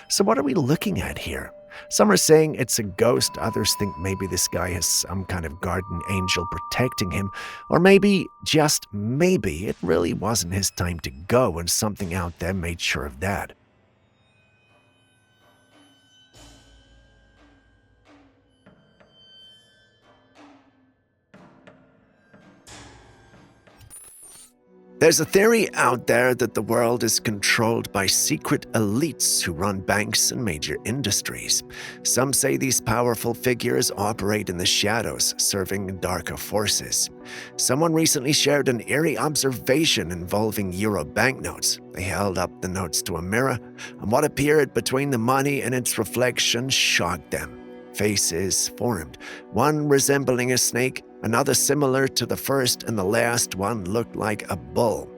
So what are we looking at here? Some are saying it's a ghost, others think maybe this guy has some kind of guardian angel protecting him, or maybe, just maybe, it really wasn't his time to go and something out there made sure of that. There's a theory out there that the world is controlled by secret elites who run banks and major industries. Some say these powerful figures operate in the shadows, serving darker forces. Someone recently shared an eerie observation involving euro banknotes. They held up the notes to a mirror, and what appeared between the money and its reflection shocked them. Faces formed, one resembling a snake, another similar to the first, and the last one looked like a bull.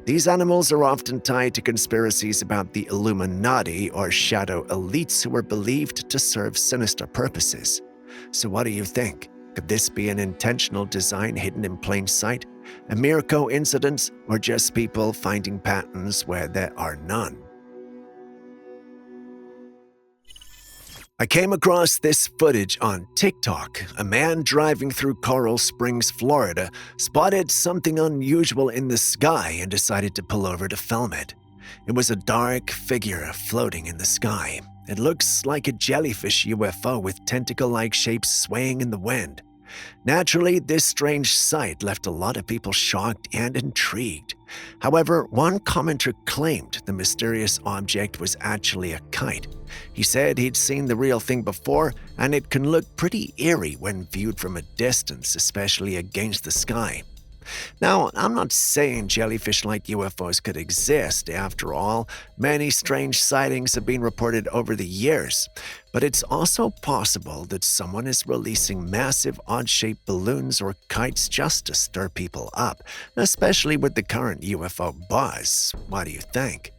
These animals are often tied to conspiracies about the Illuminati or shadow elites who are believed to serve sinister purposes. So what do you think? Could this be an intentional design hidden in plain sight? A mere coincidence, or just people finding patterns where there are none? I came across this footage on TikTok. A man driving through Coral Springs, Florida, spotted something unusual in the sky and decided to pull over to film it. It was a dark figure floating in the sky. It looks like a jellyfish UFO with tentacle-like shapes swaying in the wind. Naturally, this strange sight left a lot of people shocked and intrigued. However, one commenter claimed the mysterious object was actually a kite. He said he'd seen the real thing before, and it can look pretty eerie when viewed from a distance, especially against the sky. Now, I'm not saying jellyfish-like UFOs could exist. After all, many strange sightings have been reported over the years. But it's also possible that someone is releasing massive odd-shaped balloons or kites just to stir people up, especially with the current UFO buzz. What do you think?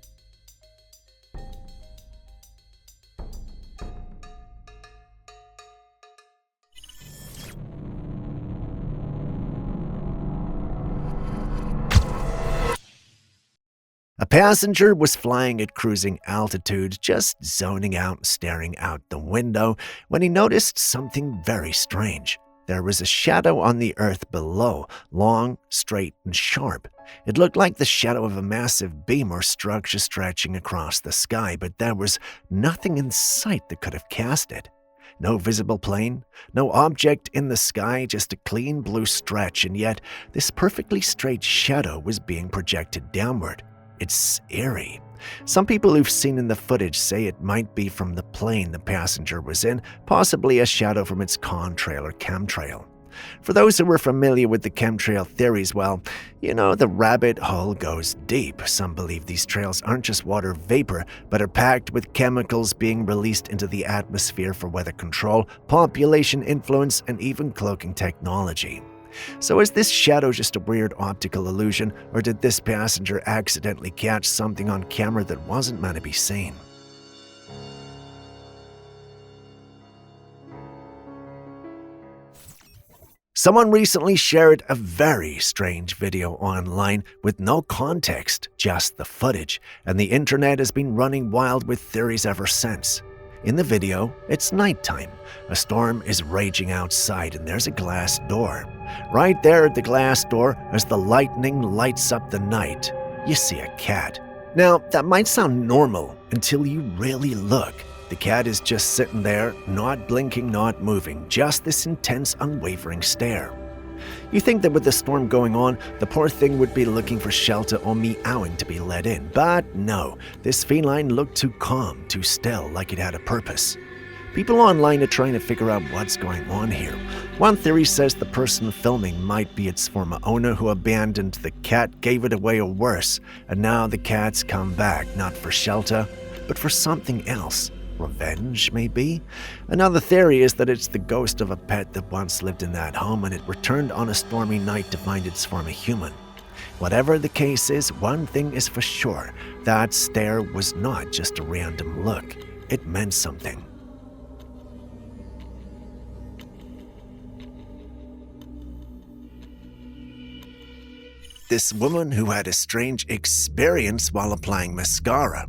A passenger was flying at cruising altitude, just zoning out, staring out the window, when he noticed something very strange. There was a shadow on the earth below, long, straight, and sharp. It looked like the shadow of a massive beam or structure stretching across the sky, but there was nothing in sight that could have cast it. No visible plane, no object in the sky, just a clean blue stretch, and yet this perfectly straight shadow was being projected downward. It's eerie. Some people who've seen in the footage say it might be from the plane the passenger was in, possibly a shadow from its contrail or chemtrail. For those who are familiar with the chemtrail theories, well, you know, the rabbit hole goes deep. Some believe these trails aren't just water vapor, but are packed with chemicals being released into the atmosphere for weather control, population influence, and even cloaking technology. So is this shadow just a weird optical illusion, or did this passenger accidentally catch something on camera that wasn't meant to be seen? Someone recently shared a very strange video online with no context, just the footage, and the internet has been running wild with theories ever since. In the video, it's nighttime. A storm is raging outside and there's a glass door. Right there at the glass door, as the lightning lights up the night, you see a cat. Now, that might sound normal until you really look. The cat is just sitting there, not blinking, not moving, just this intense, unwavering stare. You think that with the storm going on, the poor thing would be looking for shelter or meowing to be let in, but no, this feline looked too calm, too still, like it had a purpose. People online are trying to figure out what's going on here. One theory says the person filming might be its former owner who abandoned the cat, gave it away, or worse, and now the cat's come back, not for shelter, but for something else. Revenge, maybe? Another theory is that it's the ghost of a pet that once lived in that home and it returned on a stormy night to find its former human. Whatever the case is, one thing is for sure. That stare was not just a random look. It meant something. This woman who had a strange experience while applying mascara.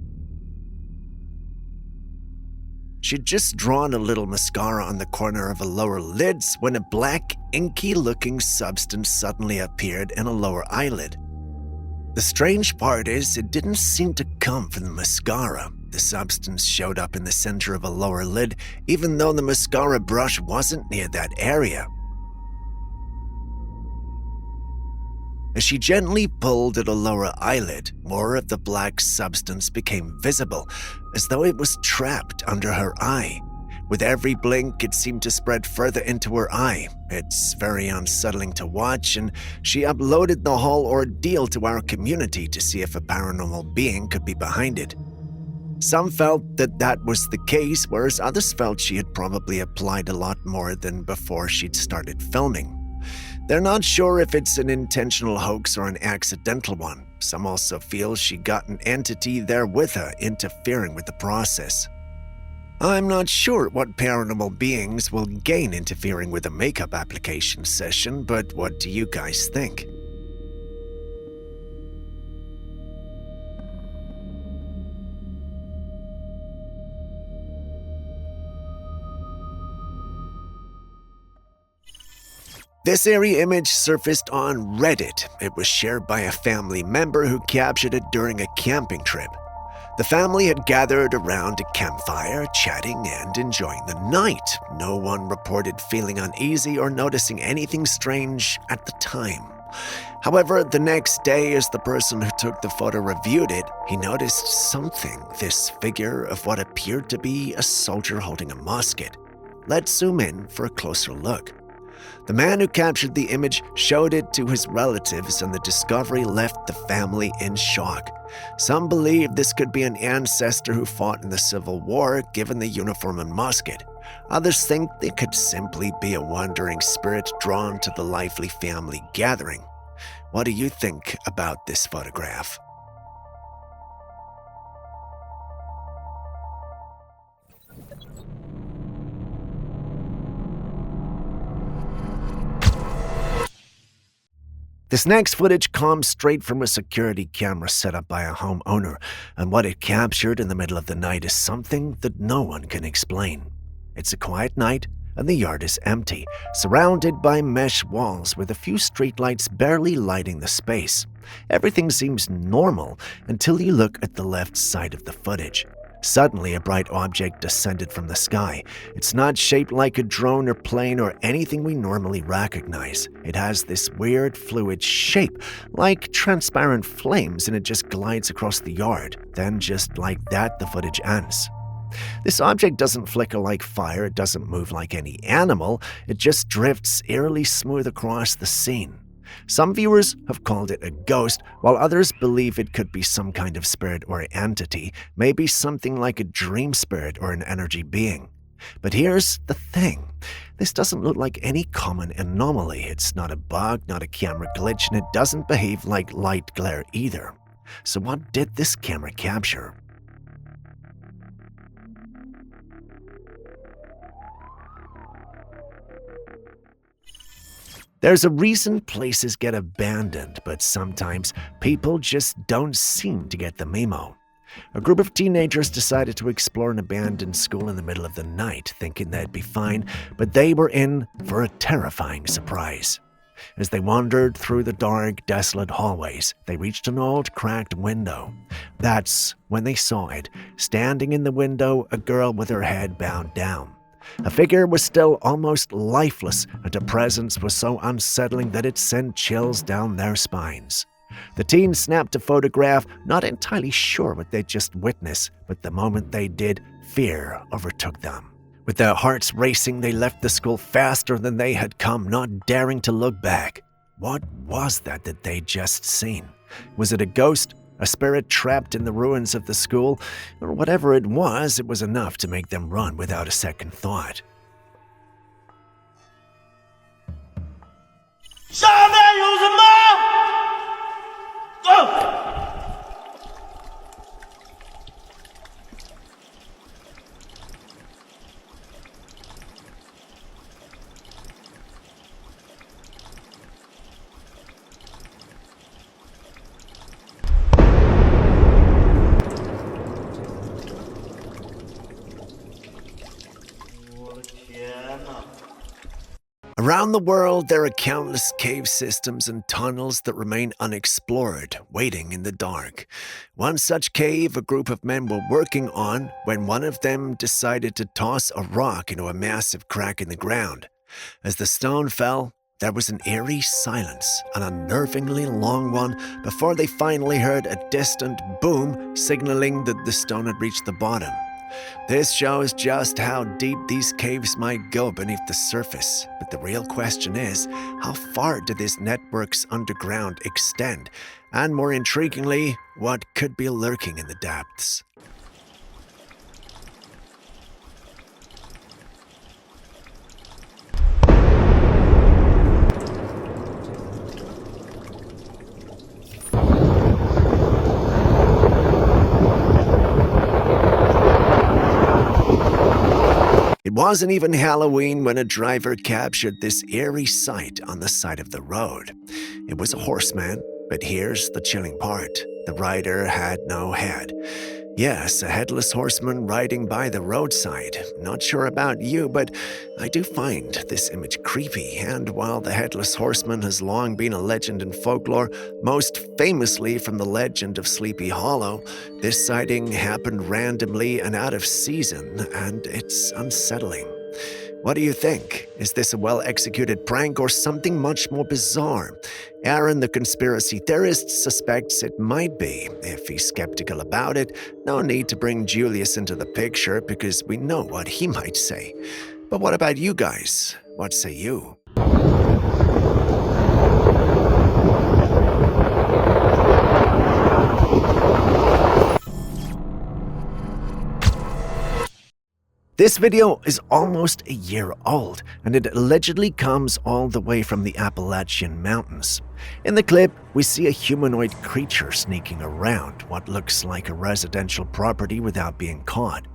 She'd just drawn a little mascara on the corner of her lower lids when a black, inky-looking substance suddenly appeared in a lower eyelid. The strange part is, it didn't seem to come from the mascara. The substance showed up in the center of a lower lid, even though the mascara brush wasn't near that area. As she gently pulled at a lower eyelid, more of the black substance became visible, as though it was trapped under her eye. With every blink, it seemed to spread further into her eye. It's very unsettling to watch, and she uploaded the whole ordeal to our community to see if a paranormal being could be behind it. Some felt that that was the case, whereas others felt she had probably applied a lot more than before she'd started filming. They're not sure if it's an intentional hoax or an accidental one. Some also feel she got an entity there with her, interfering with the process. I'm not sure what paranormal beings will gain interfering with a makeup application session, but what do you guys think? This eerie image surfaced on Reddit. It was shared by a family member who captured it during a camping trip. The family had gathered around a campfire, chatting and enjoying the night. No one reported feeling uneasy or noticing anything strange at the time. However, the next day, as the person who took the photo reviewed it, he noticed something, this figure of what appeared to be a soldier holding a musket. Let's zoom in for a closer look. The man who captured the image showed it to his relatives, and the discovery left the family in shock. Some believe this could be an ancestor who fought in the Civil War, given the uniform and musket. Others think it could simply be a wandering spirit drawn to the lively family gathering. What do you think about this photograph? This next footage comes straight from a security camera set up by a homeowner, and what it captured in the middle of the night is something that no one can explain. It's a quiet night, and the yard is empty, surrounded by mesh walls with a few streetlights barely lighting the space. Everything seems normal until you look at the left side of the footage. Suddenly, a bright object descended from the sky. It's not shaped like a drone or plane or anything we normally recognize. It has this weird fluid shape, like transparent flames, and it just glides across the yard. Then just like that, the footage ends. This object doesn't flicker like fire, it doesn't move like any animal, it just drifts eerily smooth across the scene. Some viewers have called it a ghost, while others believe it could be some kind of spirit or entity, maybe something like a dream spirit or an energy being. But here's the thing. This doesn't look like any common anomaly. It's not a bug, not a camera glitch, and it doesn't behave like light glare either. So what did this camera capture? There's a reason places get abandoned, but sometimes people just don't seem to get the memo. A group of teenagers decided to explore an abandoned school in the middle of the night, thinking they'd be fine, but they were in for a terrifying surprise. As they wandered through the dark, desolate hallways, they reached an old, cracked window. That's when they saw it. Standing in the window, a girl with her head bowed down. A figure was still almost lifeless, and her presence was so unsettling that it sent chills down their spines. The teens snapped a photograph, not entirely sure what they'd just witnessed, but the moment they did, fear overtook them. With their hearts racing, they left the school faster than they had come, not daring to look back. What was that they'd just seen? Was it a ghost? A spirit trapped in the ruins of the school? Or whatever it was enough to make them run without a second thought. Around the world, there are countless cave systems and tunnels that remain unexplored, waiting in the dark. One such cave a group of men were working on when one of them decided to toss a rock into a massive crack in the ground. As the stone fell, there was an eerie silence, an unnervingly long one, before they finally heard a distant boom signaling that the stone had reached the bottom. This shows just how deep these caves might go beneath the surface, but the real question is, how far do these networks underground extend? And more intriguingly, what could be lurking in the depths? It wasn't even Halloween when a driver captured this eerie sight on the side of the road. It was a horseman, but here's the chilling part. The rider had no head. Yes, a headless horseman riding by the roadside. Not sure about you, but I do find this image creepy, and while the headless horseman has long been a legend in folklore, most famously from the legend of Sleepy Hollow, this sighting happened randomly and out of season, and it's unsettling. What do you think? Is this a well-executed prank or something much more bizarre? Aaron, the conspiracy theorist, suspects it might be. If he's skeptical about it, no need to bring Julius into the picture because we know what he might say. But what about you guys? What say you? This video is almost a year old, and it allegedly comes all the way from the Appalachian Mountains. In the clip, we see a humanoid creature sneaking around what looks like a residential property without being caught.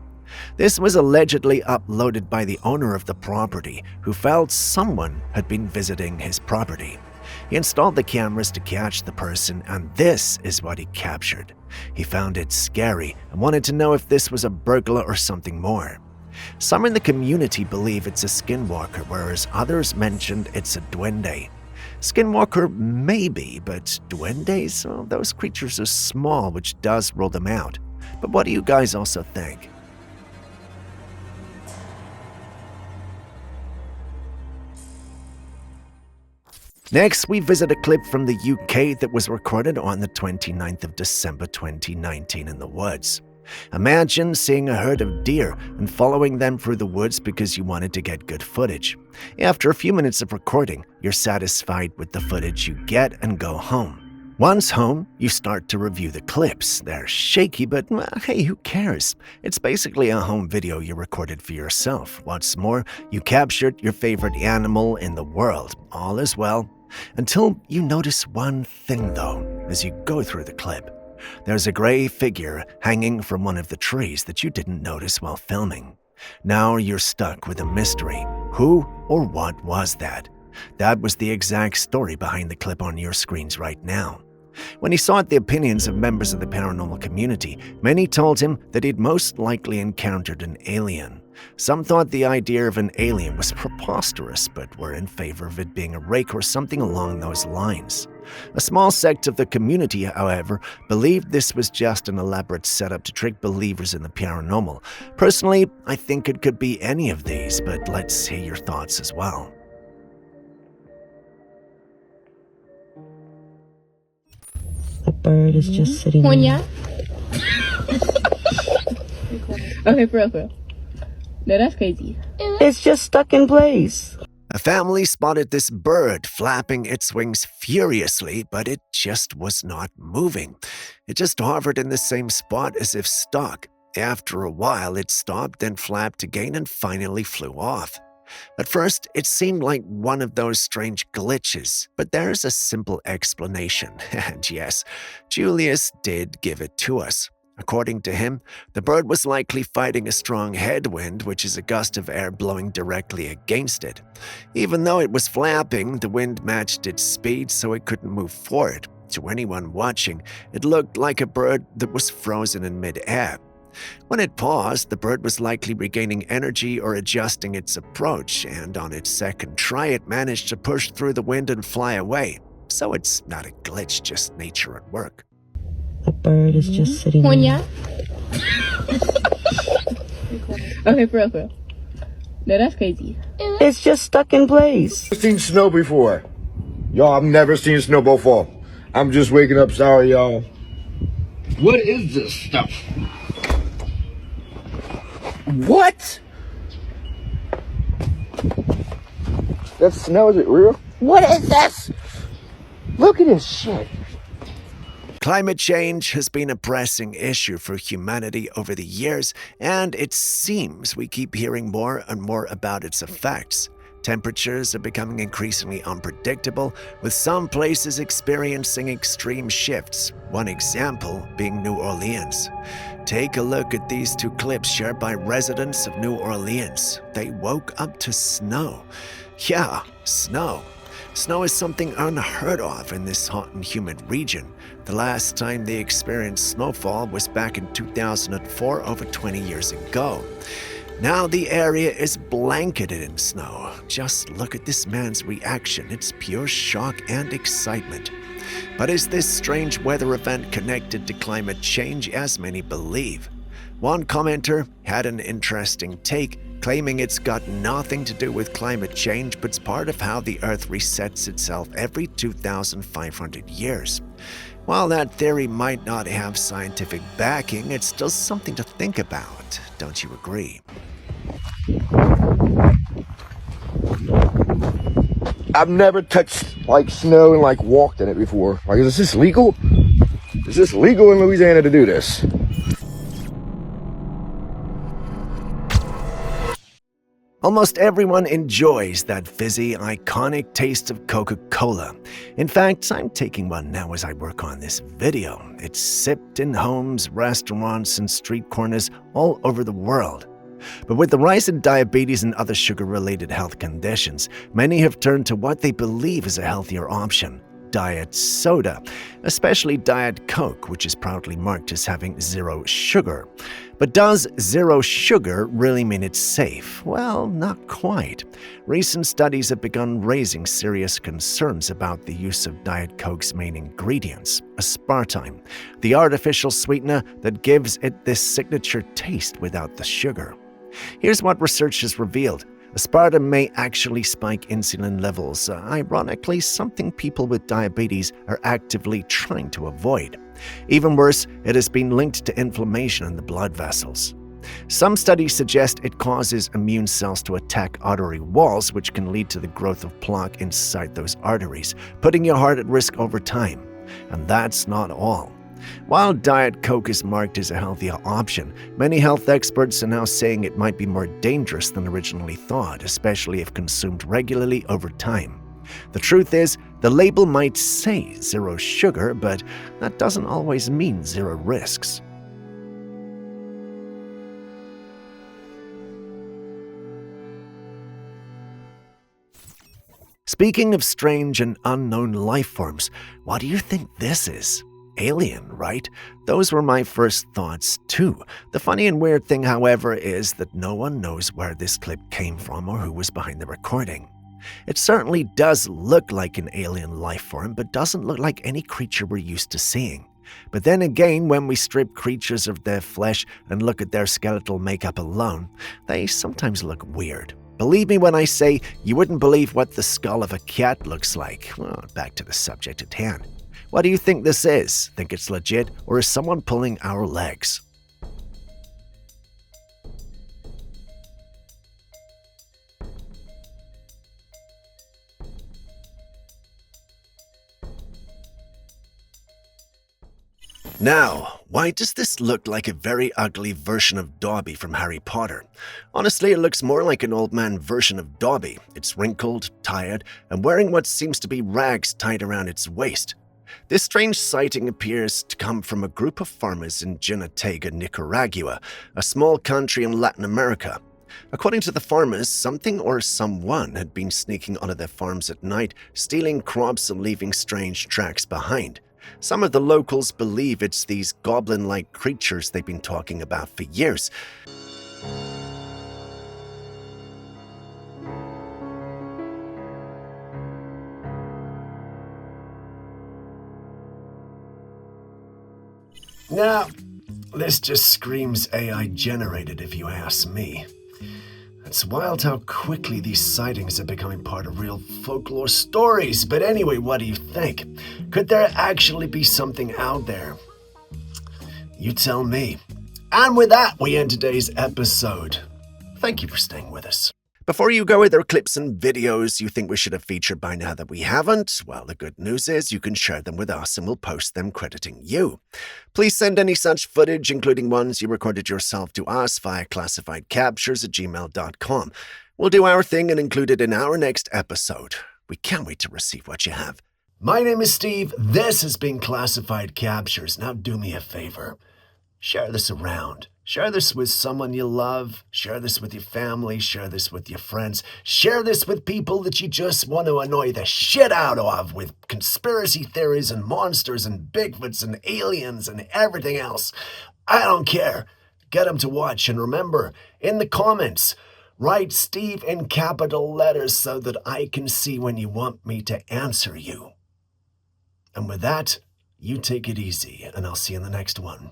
This was allegedly uploaded by the owner of the property, who felt someone had been visiting his property. He installed the cameras to catch the person, and this is what he captured. He found it scary and wanted to know if this was a burglar or something more. Some in the community believe it's a skinwalker, whereas others mentioned it's a duende. Skinwalker maybe, but duendes? Oh, those creatures are small, which does rule them out. But what do you guys also think? Next, we visit a clip from the UK that was recorded on the 29th of December 2019 in the woods. Imagine seeing a herd of deer and following them through the woods because you wanted to get good footage. After a few minutes of recording, you're satisfied with the footage you get and go home. Once home, you start to review the clips. They're shaky, but hey, who cares? It's basically a home video you recorded for yourself. What's more, you captured your favorite animal in the world. All is well. Until you notice one thing, though, as you go through the clip. There's a gray figure hanging from one of the trees that you didn't notice while filming. Now you're stuck with a mystery. Who or what was that? That was the exact story behind the clip on your screens right now. When he sought the opinions of members of the paranormal community, many told him that he'd most likely encountered an alien. Some thought the idea of an alien was preposterous, but were in favor of it being a rake or something along those lines. A small sect of the community, however, believed this was just an elaborate setup to trick believers in the paranormal. Personally, I think it could be any of these, but let's hear your thoughts as well. The bird is just sitting there. Okay, for real. No, that's crazy. It's just stuck in place. A family spotted this bird flapping its wings furiously, but it just was not moving. It just hovered in the same spot as if stuck. After a while, it stopped, then flapped again and finally flew off. At first, it seemed like one of those strange glitches, but there's a simple explanation. And yes, Julius did give it to us. According to him, the bird was likely fighting a strong headwind, which is a gust of air blowing directly against it. Even though it was flapping, the wind matched its speed, so it couldn't move forward. To anyone watching, it looked like a bird that was frozen in mid-air. When it paused, the bird was likely regaining energy or adjusting its approach, and on its second try, it managed to push through the wind and fly away. So it's not a glitch, just nature at work. The bird is just sitting there. Okay, for real. No, that's crazy. It's just stuck in place. I've seen snow before. Y'all, I've never seen snow before. I'm just waking up, sorry, y'all. What is this stuff? What? That snow, is it real? What is this? Look at this shit. Climate change has been a pressing issue for humanity over the years, and it seems we keep hearing more and more about its effects. Temperatures are becoming increasingly unpredictable, with some places experiencing extreme shifts, one example being New Orleans. Take a look at these two clips shared by residents of New Orleans. They woke up to snow. Yeah, snow. Snow is something unheard of in this hot and humid region. The last time they experienced snowfall was back in 2004, over 20 years ago. Now the area is blanketed in snow. Just look at this man's reaction. It's pure shock and excitement. But is this strange weather event connected to climate change, as many believe? One commenter had an interesting take, claiming it's got nothing to do with climate change, but it's part of how the Earth resets itself every 2,500 years. While that theory might not have scientific backing, it's still something to think about. Don't you agree? I've never touched like snow and like walked in it before. Like, is this legal? Is this legal in Louisiana to do this? Almost everyone enjoys that fizzy, iconic taste of Coca-Cola. In fact, I'm taking one now as I work on this video. It's sipped in homes, restaurants, and street corners all over the world. But with the rise in diabetes and other sugar-related health conditions, many have turned to what they believe is a healthier option: diet soda, especially Diet Coke, which is proudly marked as having zero sugar. But does zero sugar really mean it's safe? Well, not quite. Recent studies have begun raising serious concerns about the use of Diet Coke's main ingredients, aspartame, the artificial sweetener that gives it this signature taste without the sugar. Here's what research has revealed. Aspartame may actually spike insulin levels, ironically something people with diabetes are actively trying to avoid. Even worse, it has been linked to inflammation in the blood vessels. Some studies suggest it causes immune cells to attack artery walls, which can lead to the growth of plaque inside those arteries, putting your heart at risk over time. And that's not all. While Diet Coke is marked as a healthier option, many health experts are now saying it might be more dangerous than originally thought, especially if consumed regularly over time. The truth is, the label might say zero sugar, but that doesn't always mean zero risks. Speaking of strange and unknown life forms, what do you think this is? Alien, right? Those were my first thoughts too. The funny and weird thing, however, is that no one knows where this clip came from or who was behind the recording. It certainly does look like an alien life form, but doesn't look like any creature we're used to seeing. But then again, when we strip creatures of their flesh and look at their skeletal makeup alone, they sometimes look weird. Believe me when I say you wouldn't believe what the skull of a cat looks like. Well, back to the subject at hand. What do you think this is? Think it's legit, or is someone pulling our legs? Now, why does this look like a very ugly version of Dobby from Harry Potter? Honestly, it looks more like an old man version of Dobby. It's wrinkled, tired, and wearing what seems to be rags tied around its waist. This strange sighting appears to come from a group of farmers in Jinotega, Nicaragua, a small country in Latin America. According to the farmers, something or someone had been sneaking onto their farms at night, stealing crops and leaving strange tracks behind. Some of the locals believe it's these goblin-like creatures they've been talking about for years. Now, this just screams AI generated if you ask me. It's wild how quickly these sightings are becoming part of real folklore stories. But anyway, what do you think? Could there actually be something out there? You tell me. And with that, we end today's episode. Thank you for staying with us. Before you go, are there clips and videos you think we should have featured by now that we haven't? Well, the good news is you can share them with us and we'll post them crediting you. Please send any such footage, including ones you recorded yourself, to us via classifiedcaptures@gmail.com. We'll do our thing and include it in our next episode. We can't wait to receive what you have. My name is Steve. This has been Classified Captures. Now do me a favor. Share this around. Share this with someone you love. Share this with your family. Share this with your friends. Share this with people that you just want to annoy the shit out of with conspiracy theories and monsters and Bigfoots and aliens and everything else. I don't care. Get them to watch. And remember, in the comments, write Steve in capital letters so that I can see when you want me to answer you. And with that, you take it easy, and I'll see you in the next one.